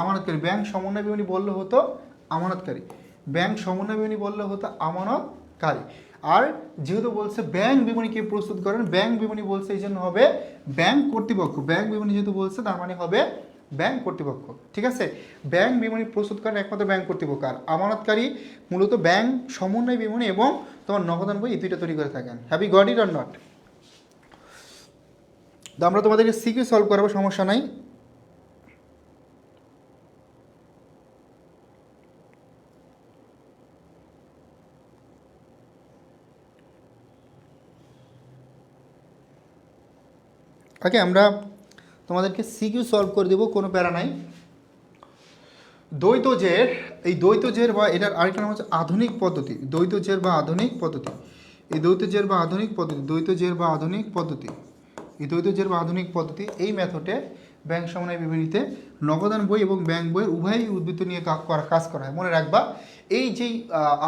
আমানতকারী। ব্যাংক সমন্বয় বিবরণী বললে হতো আমানতকারী। ব্যাংক সমন্বয় বিবরণী বললে হতো আমানতকারী। আর যেহেতু বলছে ব্যাংক বিবরণী কে প্রস্তুত করেন, ব্যাংক বিবরণী বলছে এই জন্য হবে ব্যাংক কর্তৃপক্ষ। ব্যাংক বিবরণী যেহেতু বলছে তার মানে হবে ব্যাংক কর্তৃপক্ষ। ঠিক আছে, ব্যাংক বিবরণী প্রস্তুত করেন একমাত্র ব্যাংক কর্তৃপক্ষ, আর আমানতকারী মূলত ব্যাংক সমন্বয় বিবরণী এবং তোমার নগদান বই এই দুইটা তৈরি করে থাকেন। Have you got it or not? তো আমরা তোমাদেরকে সিকিউ সলভ করাবো, সমস্যা নাই। ওকে, আমরা তোমাদেরকে সিকিউ সলভ করে দেবো, কোনো প্যারা নাই। দ্বৈত জের, এই দ্বৈত জের বা এটার আরেকটা নাম হচ্ছে আধুনিক পদ্ধতি। দ্বৈত জের বা আধুনিক পদ্ধতি, এই দ্বৈত জের বা আধুনিক পদ্ধতি, দ্বৈত জের বা আধুনিক পদ্ধতি, এই দ্বৈত জের বা আধুনিক পদ্ধতি, এই মেথডে ব্যাংক সমন্বয় বিবরণীতে নগদান বই এবং ব্যাংক বইয়ের উভয়ই উদ্বৃত্ত নিয়ে কাজ করা হয়। মনে রাখবা এই যেই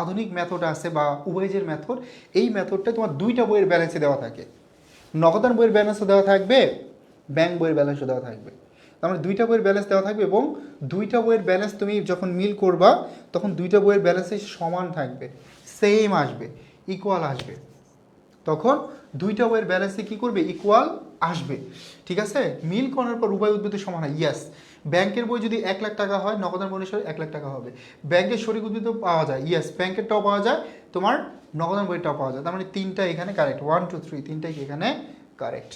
আধুনিক মেথড আছে বা উভয়জের মেথড, এই মেথডটা তোমার দুইটা বইয়ের ব্যালেন্সে দেওয়া থাকে। নগদান বইয়ের ব্যালেন্সও দেওয়া থাকবে, ব্যাংক বইয়ের ব্যালেন্সও দেওয়া থাকবে। তার মানে দুইটা বইয়ের ব্যালেন্স দেওয়া থাকবে, এবং দুইটা বইয়ের ব্যালেন্স তুমি যখন মিল করবা তখন দুইটা বইয়ের ব্যালেন্সই সমান থাকবে, সেম আসবে, ইকুয়াল আসবে। তখন দুইটা বইয়ের ব্যালেন্সে কী করবে? ইকুয়াল আসবে। ঠিক আছে, মিল করার পর উভয় উদ্বৃত্ত সমান হয়। ইয়াস, ব্যাংকের বই যদি 1 লাখ টাকা হয়, নগদান বই অনুসারে 1 লাখ টাকা হবে। ব্যাংকের শরিক উদ্বৃত্ত পাওয়া যায়, ইয়াস, ব্যাংকেরটাও পাওয়া যায়, তোমার নগদান বইটাও পাওয়া যায়। তার মানে তিনটা এখানে কারেক্ট, 1 2 3 তিনটাই এখানে কারেক্ট।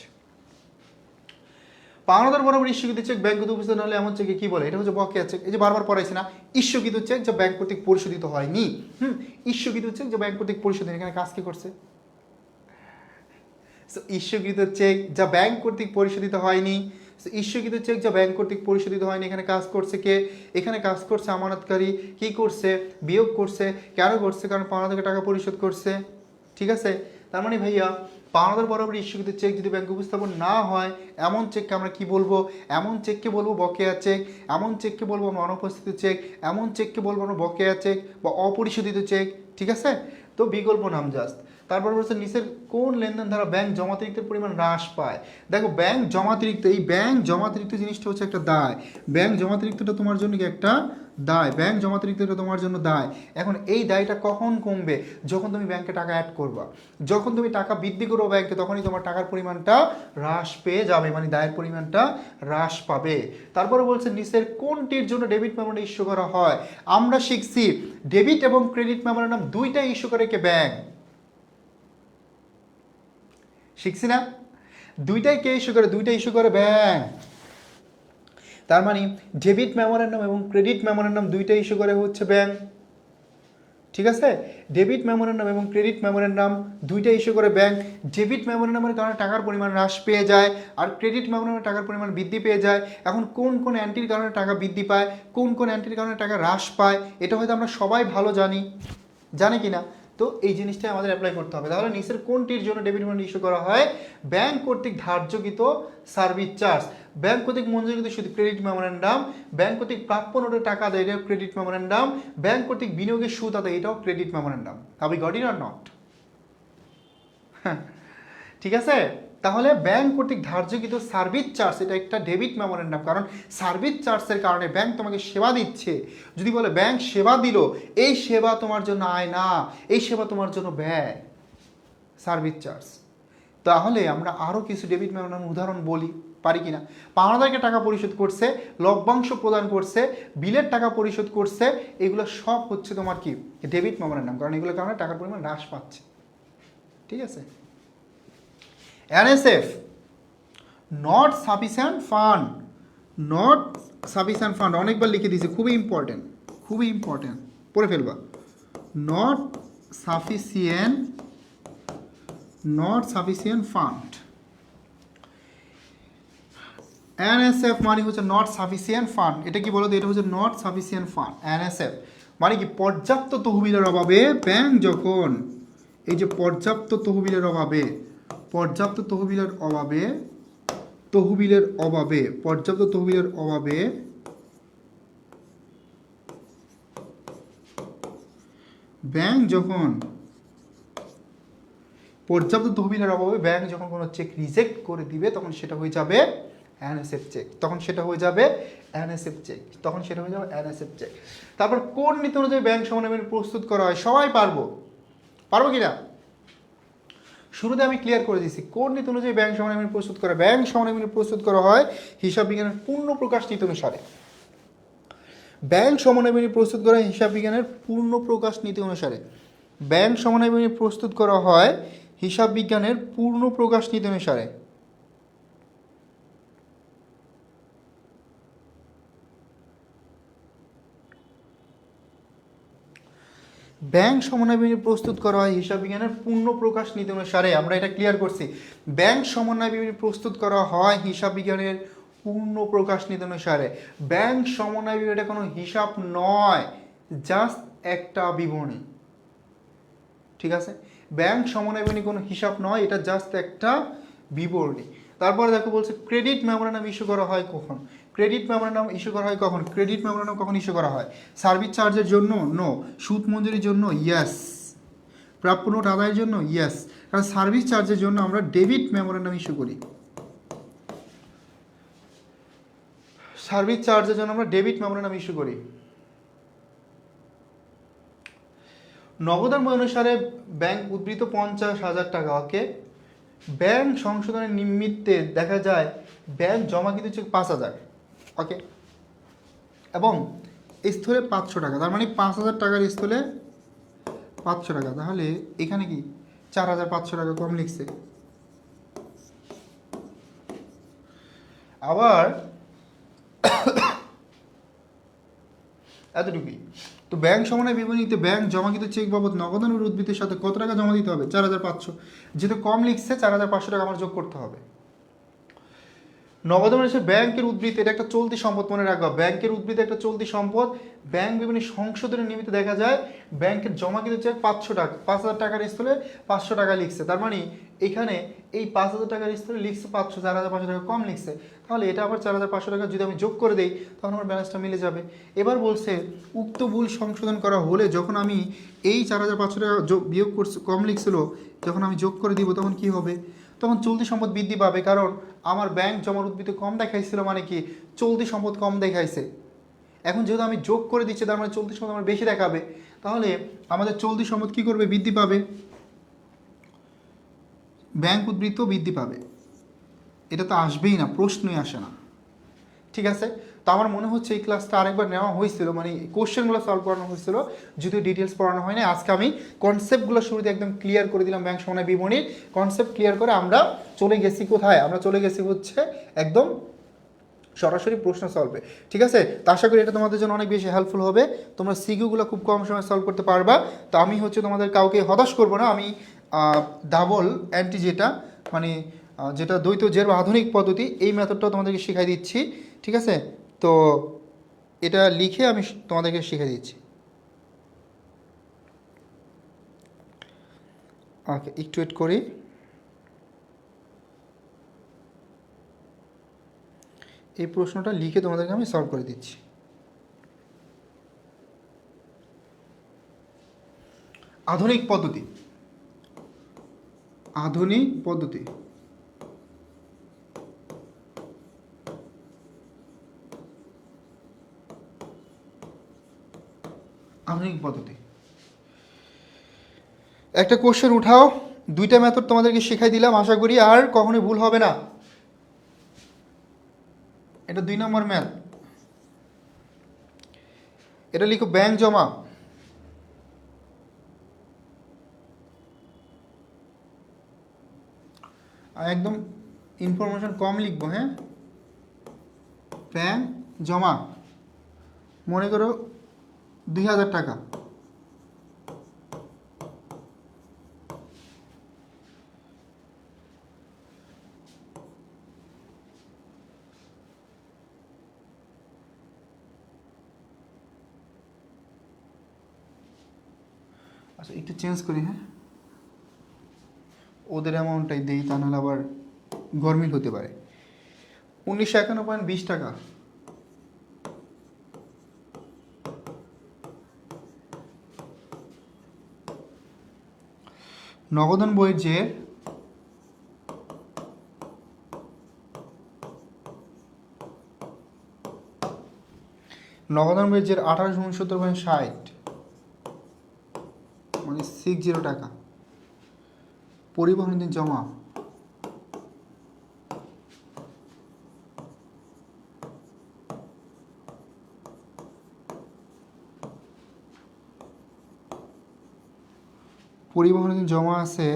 পাওনাদার বরাবর ইস্যুকৃত চেক ব্যাংক কর্তৃক উপস্থিত হলে এমন চেকে কি বলে? এটা হচ্ছে বকেয়া চেক। এই যে বারবার পড়াইছি না, ইস্যুকৃত চেক যা ব্যাংক কর্তৃক পরিশোধিত হয়নি। ইস্যুকৃত চেক যা ব্যাংক কর্তৃক পরিশোধিত, এখানে কাজ কি করছে? ইস্যুকৃত চেক যা ব্যাংক কর্তৃক পরিশোধিত হয়নি, ইস্যুকৃত চেক যা ব্যাংক কর্তৃক পরিশোধিত হয়নি, এখানে কাজ করছে কে? এখানে কাজ করছে আমানতকারী। কি করছে? বিয়োগ করছে। কেন করছে? কারণ পাওনাদারকে টাকা পরিশোধ করছে। ঠিক আছে, তার মানে ভাইয়া পাওনাদার বরাবর ইস্যুকৃত চেক যদি ব্যাংকে উপস্থাপন না হয় এমন চেককে আমরা কি বলবো? এমন চেককে বলবো বকেয়া চেক, এমন চেককে বলবো আমরা অনুপস্থিত চেক, এমন চেককে বলবো আমরা বকেয়া চেক বা অপরিশোধিত চেক। ঠিক আছে? তো বিকল্প নাম জাস্ট। তারপর বলছে নিচের কোন লেনদেন দ্বারা ব্যাংক জমাতিরিক্তের পরিমাণ হ্রাস পায়? দেখো ব্যাংক জমাতিরিক্ত, এই ব্যাংক জমাতিরিক্ত জিনিসটা হচ্ছে একটা দায়। ব্যাংক জমাতিরিক্তটা তোমার জন্য কি একটা দায়? ব্যাংক জমাতিরিক্তটা তোমার জন্য দায়। এখন এই দায়টা কখন কমবে? যখন তুমি ব্যাংকে টাকা অ্যাড করবা, যখন তুমি টাকা বৃদ্ধি করো ব্যাংকে, তখনই তোমার টাকার পরিমাণটা হ্রাস পেয়ে যাবে, মানে দায়ের পরিমাণটা হ্রাস পাবে। তারপরে বলছে নিচের কোনটির জন্য ডেবিট মেমোরেন্ডাম ইস্যু করা হয়? আমরা শিখছি ডেবিট এবং ক্রেডিট মেমোরেন্ডাম দুইটাই ইস্যু করে কে? ব্যাংক। শিখছি না? দুইটাই কে ইস্যু করে? দুইটা ইস্যু করে ব্যাংক। তার মানে ডেবিট মেমোরেন্ডাম এবং ক্রেডিট মেমোরেন্ডাম দুইটা ইস্যু করে হচ্ছে ব্যাংক। ঠিক আছে? ডেবিট মেমোরেন্ডাম এবং ক্রেডিট মেমোরেন্ডাম দুইটা ইস্যু করে ব্যাংক। ডেবিট মেমোরেন্ডামের কারণে টাকার পরিমাণ হ্রাস পেয়ে যায়, আর ক্রেডিট মেমোরেন্ডামের টাকার পরিমাণ বৃদ্ধি পেয়ে যায়। এখন কোন কোন অ্যান্টির কারণে টাকা বৃদ্ধি পায়, কোন কোন অ্যান্টির কারণে টাকা হ্রাস পায়, এটা হয়তো আমরা সবাই ভালো জানি, জানি কি না? তো এই জিনিসটাই আমাদের অ্যাপ্লাই করতে হবে। তাহলে নিচের কোনটির জন্য ডেবিট মেমোরেন্ডাম ইস্যু করা হয়? ব্যাংক কর্তৃক ধার্যকৃত সার্ভিস চার্জ, ব্যাংক কর্তৃক মঞ্জুরকৃত শুধু ক্রেডিট মেমোরেন্ডাম, ব্যাংক কর্তৃক প্রাপ্য নোটের টাকা দেয়, এটাও ক্রেডিট মেমোরেন্ডাম, ব্যাংক কর্তৃক বিনিয়োগের সুদ আদায়, এটাও credit memorandum. Have we got it or not? ঠিক আছে? তাহলে ব্যাংক কর্তৃক ধার্যকৃত সার্ভিস চার্জ এটা একটা ডেবিট মেমোরেন্ডাম, কারণ সার্ভিস চার্জের কারণে ব্যাংক তোমাকে সেবা দিচ্ছে। যদি বলে ব্যাংক সেবা দিল, এই সেবা তোমার জন্য আয় না, এই সেবা তোমার জন্য ব্যয়, সার্ভিস চার্জ। তাহলে আমরা আরও কিছু ডেবিট মেমোরেন্ডাম উদাহরণ বলি, পারি কিনা? পাওনাদারকে টাকা পরিশোধ করছে, লভ্যাংশ প্রদান করছে, বিলের টাকা পরিশোধ করছে, এগুলো সব হচ্ছে তোমার কি? ডেবিট মেমোরেন্ডাম, কারণ এগুলোর কারণে টাকার পরিমাণ হ্রাস পাচ্ছে। ঠিক আছে? NSF, not sufficient fund, not sufficient fund অনেকবার লিখে দিয়েছে, খুবই ইম্পর্টেন্ট, খুবই ইম্পর্টেন্ট, পড়ে ফেলবা। Not sufficient, not sufficient fund. NSF মানে হচ্ছে নট সাফিসিয়েন্ট ফান্ড। এটা কি বলো তো? এটা হচ্ছে নট সাফিসিয়েন্ট ফান্ড। NSF মানে কি? পর্যাপ্ত তহবিলের অভাবে ব্যাংক যখন, এই যে পর্যাপ্ত তহবিলের অভাবে, পর্যাপ্ত তহবিলের অভাবে, তহবিলের অভাবে, পর্যাপ্ত তহবিলের অভাবে ব্যাংক যখন, পর্যাপ্ত তহবিলের অভাবে ব্যাংক যখন কোনো চেক রিজেক্ট করে দিবে, তখন সেটা হয়ে যাবে NSF চেক, তখন সেটা হয়ে যাবে NSF চেক, তখন সেটা হয়ে যাবে NSF চেক। তারপর কোন নীতি অনুযায়ী ব্যাংক সমন্বয় প্রস্তুত করা হয়? সবাই পারবো, পারবো কিনা? শুরুতে আমি ক্লিয়ার করে দিচ্ছি কোন নীতি অনুযায়ী ব্যাংক সমন্বয় প্রস্তুত করা। ব্যাংক সমন্বয় প্রস্তুত করা হয় হিসাব বিজ্ঞানের পূর্ণ প্রকাশ নীতি অনুসারে। ব্যাংক সমন্বয় প্রস্তুত করা হয় হিসাব বিজ্ঞানের পূর্ণ প্রকাশ নীতি অনুসারে। ব্যাংক সমন্বয় প্রস্তুত করা হয় হিসাব বিজ্ঞানের পূর্ণ প্রকাশ নীতি অনুসারে। ব্যাংক সমন্বয় প্রস্তুত করা হয় হিসাব বিজ্ঞানের পূর্ণ প্রকাশ নীতি অনুসারে। আমরা এটা ক্লিয়ার করছি, ব্যাংক সমন্বয় প্রস্তুত করা হয় হিসাব বিজ্ঞানের পূর্ণ প্রকাশ নীতি অনুসারে। ব্যাংক সমন্বয় এটা কোনো হিসাব নয়, জাস্ট একটা বিবরণী। ঠিক আছে? ব্যাংক সমন্বয় কোনো হিসাব নয়, এটা জাস্ট একটা বিবরণী। তারপরে দেখো বলছে ক্রেডিট মেমোরেন্ডাম ইস্যু করা হয় কখন? ক্রেডিট মেমোরেন্ডাম ইস্যু করা হয় কখন? ক্রেডিট মেমোরেন্ডাম কখন ইস্যু করা হয়? সার্ভিস চার্জের জন্য নো, সুদ মঞ্জুরির জন্য ইয়েস, প্রাপ্য নোট আদায়ের জন্য ইয়েস। কারণ সার্ভিস চার্জের জন্য আমরা ডেবিট মেমোরেন্ডাম ইস্যু করি, সার্ভিস চার্জের জন্য আমরা ডেবিট মেমোরেন্ডাম ইস্যু করি। নগদান অনুসারে ব্যাংক উদ্বৃত্ত 50,000 টাকা, ওকে। ব্যাংক সংশোধনের নিমিত্তে দেখা যায় ব্যাংক জমা কিন্তু হচ্ছে 5,000, ওকে, এবং স্থলে 500 টাকা, তার মানে 5,000 টাকার স্থলে 500 টাকা। তাহলে এখানে কি 4,500 টাকা কম লিখছে। আবার এতটুকুই তো ব্যাংক সমন্বয় বিবরণীতে ব্যাংক জমাকৃত চেক বাবদ নগদানের উদ্বৃত্তের সাথে কত টাকা জমা দিতে হবে? 4,500। যেহেতু কম লিখছে 4,500 টাকা আমার যোগ করতে হবে। নগদ মানে হচ্ছে ব্যাংকের উদ্বৃত্ত, এটা একটা চলতি সম্পদ, মনে রাখবা। ব্যাংকের উদ্বৃত্ত একটা চলতি সম্পদ। ব্যাংক বিভিন্ন সংশোধনের নিমিত্তে দেখা যায় ব্যাংকের জমাকৃত চেক 500 টাকা, 5,000 টাকার স্থলে 500 টাকা লিখছে, তার মানে এখানে এই 5,000 টাকার স্থলে লিখছে 500, 4,500 টাকা কম লিখছে, তাহলে এটা আবার 4,500 টাকা যদি আমি যোগ করে দেই তখন আমার ব্যালেন্সটা মিলে যাবে। এবার বলছে উক্ত ভুল সংশোধন করা হলে যখন আমি এই 4,500 টাকা বিয়োগ করছি, কম লিখছিল, যখন আমি যোগ করে দিব তখন কি হবে, তখন চলতি সম্পদ বৃদ্ধি পাবে, কারণ আমার ব্যাংক জমার উদ্বৃত্ত কম দেখাইছিল, মানে কি চলতি সম্পদ কম দেখাইছে। এখন যেহেতু আমি যোগ করে দিচ্ছি তার মানে চলতি সম্পদ আমার বেশি দেখাবে, তাহলে আমাদের চলতি সম্পদ কী করবে, বৃদ্ধি পাবে, ব্যাংক উদ্বৃত্ত বৃদ্ধি পাবে। এটা তো আসবেই না, প্রশ্নই আসে না। ঠিক আছে, তো আমার মনে হচ্ছে এই ক্লাসটা আরেকবার নেওয়া হয়েছিল, মানে কোশ্চেনগুলো সলভ করানো হয়েছিল, যদিও ডিটেলস পড়ানো হয় না। আজকে আমি কনসেপ্টগুলো শুরুতে একদম ক্লিয়ার করে দিলাম, ব্যাংক সমন্বয় বিবরণীর কনসেপ্ট ক্লিয়ার করে আমরা চলে গেছি কোথায়, আমরা চলে গেছি হচ্ছে একদম সরাসরি প্রশ্ন সলভে। ঠিক আছে, তো আশা করি এটা তোমাদের জন্য অনেক বেশি হেল্পফুল হবে, তোমরা সিকিউগুলো খুব কম সময় সলভ করতে পারবা। তো আমি হচ্ছে তোমাদের কাউকে হতাশ করবো না, আমি ডাবল অ্যান্টি যেটা মানে যেটা দ্বৈত জের বা আধুনিক পদ্ধতি, এই মেথডটাও তোমাদেরকে শিখাই দিচ্ছি। ঠিক আছে, তো এটা লিখে আমি তোমাদেরকে শিখে দিচ্ছি। ওকে, একটু ওয়েট করি। এই প্রশ্নটা লিখে তোমাদেরকে আমি সলভ করে দিচ্ছি। আধুনিক পদ্ধতি, আধুনিক পদ্ধতি, আধুনিক পদ্ধতি। একটা কোশ্চেন উঠাও, দুইটা মেথড তোমাদেরকে শেখাই দিলাম, আশা করি আর কখনোই ভুল হবে না। এটা 2 নম্বর ম্যাথ, এটা লিখো ব্যাংক জমা, আর একদম ইনফরমেশন কম লিখবো, হ্যাঁ। ব্যাংক জমা, মনে করো 2,000 টাকা, আচ্ছা একটু চেঞ্জ করি, হ্যাঁ, ওদের অ্যামাউন্টটাই দেই, তা নাহলে আবার গরমিল হতে পারে। 1,951.20 টাকা, নগদন বইয়ের যে নগদন বইয়ের যে 1869.60 মানে 60 টাকা, পরিবহন দিন জমা, পরিবহনের দিন জমা আছে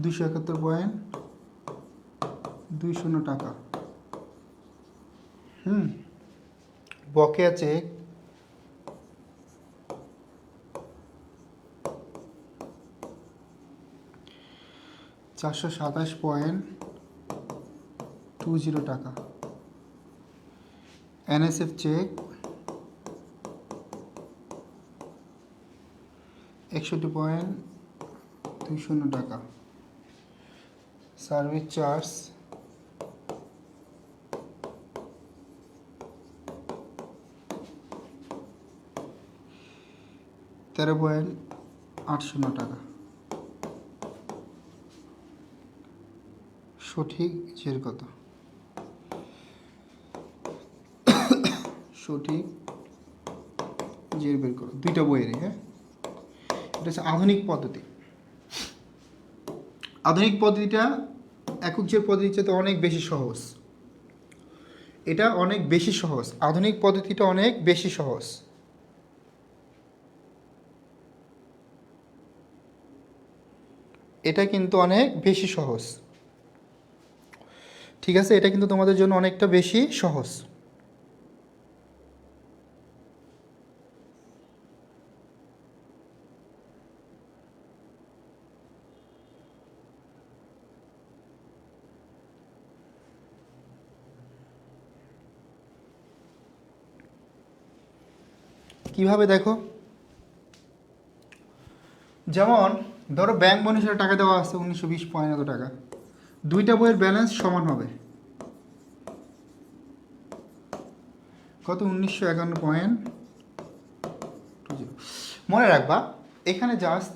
271.20 টাকা। বকেয়া চেক 427.20 টাকা, এনএসএফ চেক 61.20 টাকা, সার্ভিস চার্জ 13.80 টাকা। সঠিক জের কত, সঠিক জের বের করো, দুইটা বইয়েরই, হ্যাঁ। এটা হচ্ছে আধুনিক পদ্ধতি। আধুনিক পদ্ধতিটা একক জের পদ্ধতির চেয়ে অনেক বেশি সহজ, এটা অনেক বেশি সহজ, আধুনিক পদ্ধতিটা অনেক বেশি সহজ। এটা কিন্তু অনেক বেশি সহজ। ঠিক আছে, এটা কিন্তু তোমাদের জন্য অনেকটা বেশি সহজ। কিভাবে দেখো, যেমন ধরো ব্যাংক বোনাসের টাকা দেওয়া আছে 1920 এত টাকা, দুইটা বইয়ের ব্যালেন্স সমান হবে কত, 1951.20। মনে রাখবা এখানে জাস্ট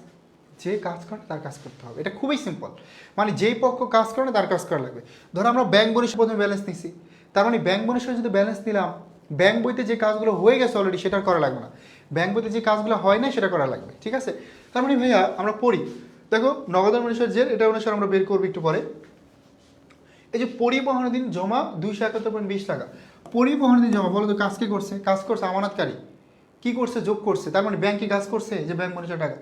যে কাজ করে তার কাজ করতে হবে, এটা খুবই সিম্পল। মানে যেই পক্ষ কাজ করে না তার কাজ করা লাগবে। ধরো আমরা ব্যাংক বোনাসে প্রথমে ব্যালেন্স নিছি, তার মানে ব্যাংক বোনাসে যদি ব্যালেন্স নিলাম, ব্যাংক বইতে যে কাজগুলো হয়ে গেছে অলরেডি সেটা করা লাগবে না, ব্যাংক বইতে যে কাজগুলো হয় না সেটা করা লাগবে, ঠিক আছে? তার মানে ভাইয়া আমরা পড়ি, দেখো নগদান মনীষের জের এটা অনুসারে আমরা বের করবো একটু পরে। এই যে পরিবহনের দিন জমা 271.20 টাকা, পরিবহনের দিন জমা, বলো তো কাজ কি করছে? কাজ করছে আমানতকারী, কি করছে? যোগ করছে। তার মানে ব্যাংকে কাজ করছে, যে ব্যাংক মনীষের টাকা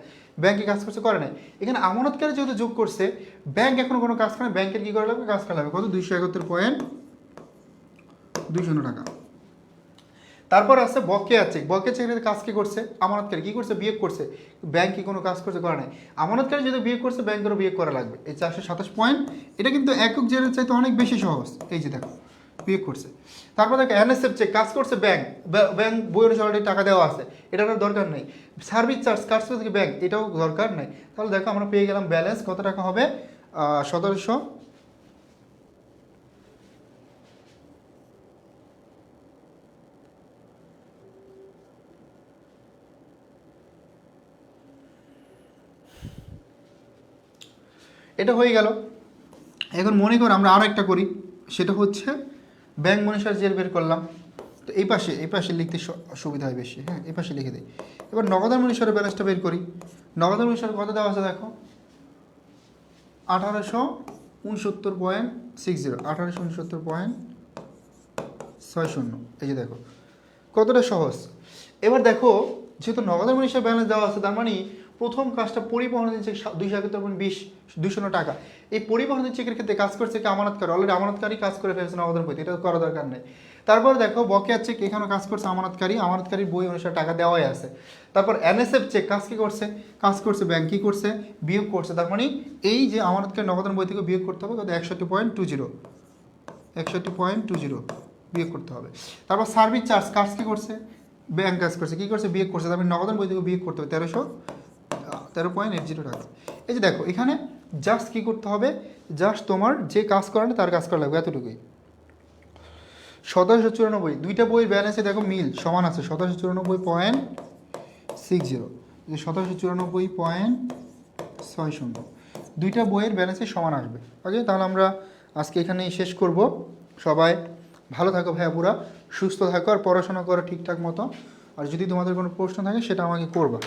ব্যাংকে কাজ করছে, করে নাই। এখানে আমানতকারী যেহেতু যোগ করছে, ব্যাংক এখনো কোনো কাজ করে, ব্যাংকের কি করা লাগবে? কাজ করা লাগবে। কত? 271.20 টাকা। তারপর আছে বকেয়া চেক, বকেয়া চেকের কাজ কি করছে? আমানতকারী কি করছে? বিয়োগ করছে। ব্যাংক কি কোনো কাজ করছে? করে নাই। আমানতকারী যদি বিয়োগ করছে, ব্যাংকেরও বিয়োগ করা লাগবে। এই 427 পয়েন্ট, এটা কিন্তু একক জেরের চাইতে অনেক বেশি সহজ। এই যে দেখো বিয়োগ করছে। তারপর দেখো এনএসএফ চেক, কাজ করছে ব্যাংক, ব্যাংক বই অনুসারে অলরেডি টাকা দেওয়া আছে, এটার দরকার নেই। সার্ভিস চার্জ কাজ করছে ব্যাংক, এটাও দরকার নেই। তাহলে দেখো আমরা পেয়ে গেলাম ব্যালেন্স কত টাকা হবে? 1700। এটা হয়ে গেল। এখন মনে কর আমরা আরও একটা করি, সেটা হচ্ছে ব্যাংক মনীষার জের বের করলাম। তো এই পাশে লিখতে সুবিধা হয় বেশি, হ্যাঁ এই পাশে লিখে দিই। এবার নগদান মনীষারের ব্যালেন্সটা বের করি। নগদান মনীষার কত দেওয়া আছে দেখো, 1869.60, 1869.60। এই যে দেখো কতটা সহজ। এবার দেখো যেহেতু নগদান মনীষার ব্যালেন্স দেওয়া আছে, তার মানে প্রথম কাজটা পরিবহন চেক 271.20 টাকা। এই পরিবহন চেকের ক্ষেত্রে কাজ করছে কি? আমানতকারী, অলরেডি আমানতকারী কাজ করে ফেলছে নগদান বইতে, এটা করা দরকার নেই। তারপর দেখো বকেয়া চেক, এখানেও কাজ করছে আমানতকারী, আমানতকারীর বই অনুসারে টাকা দেওয়াই আছে। তারপর এনএসএফ চেক, কাজ কি করছে? কাজ করছে ব্যাংক, কি করছে? বিয়োগ করছে। তার মানে এই যে আমানতকারী নগদান বই থেকে বিয়োগ করতে হবে কত? 61.20, 61.20 বিয়োগ করতে হবে। তারপর সার্ভিস চার্জ, কাজ কি করছে? ব্যাংক কাজ করছে, কি করছে? বিয়োগ করছে। তারপরে নগদান বই থেকে বিয়োগ করতে হবে 1380 টাকা। এই যে দেখো এখানে জাস্ট কি করতে হবে? জাস্ট তোমার যে কাজ করে না তার কাজ করা লাগবে, এতটুকুই। 1794, দুইটা বইয়ের ব্যালেন্সে দেখো মিল সমান আছে, 1794.60, 1794.60, দুইটা বইয়ের ব্যালেন্সে সমান আসবে। ওকে, তাহলে আমরা আজকে এখানেই শেষ করব। সবাই ভালো থাকো ভাইয়া, পুরা সুস্থ থাকো আর পড়াশোনা করো ঠিকঠাক মতো। আর যদি তোমাদের কোনো প্রশ্ন থাকে সেটা আমাকে করবা।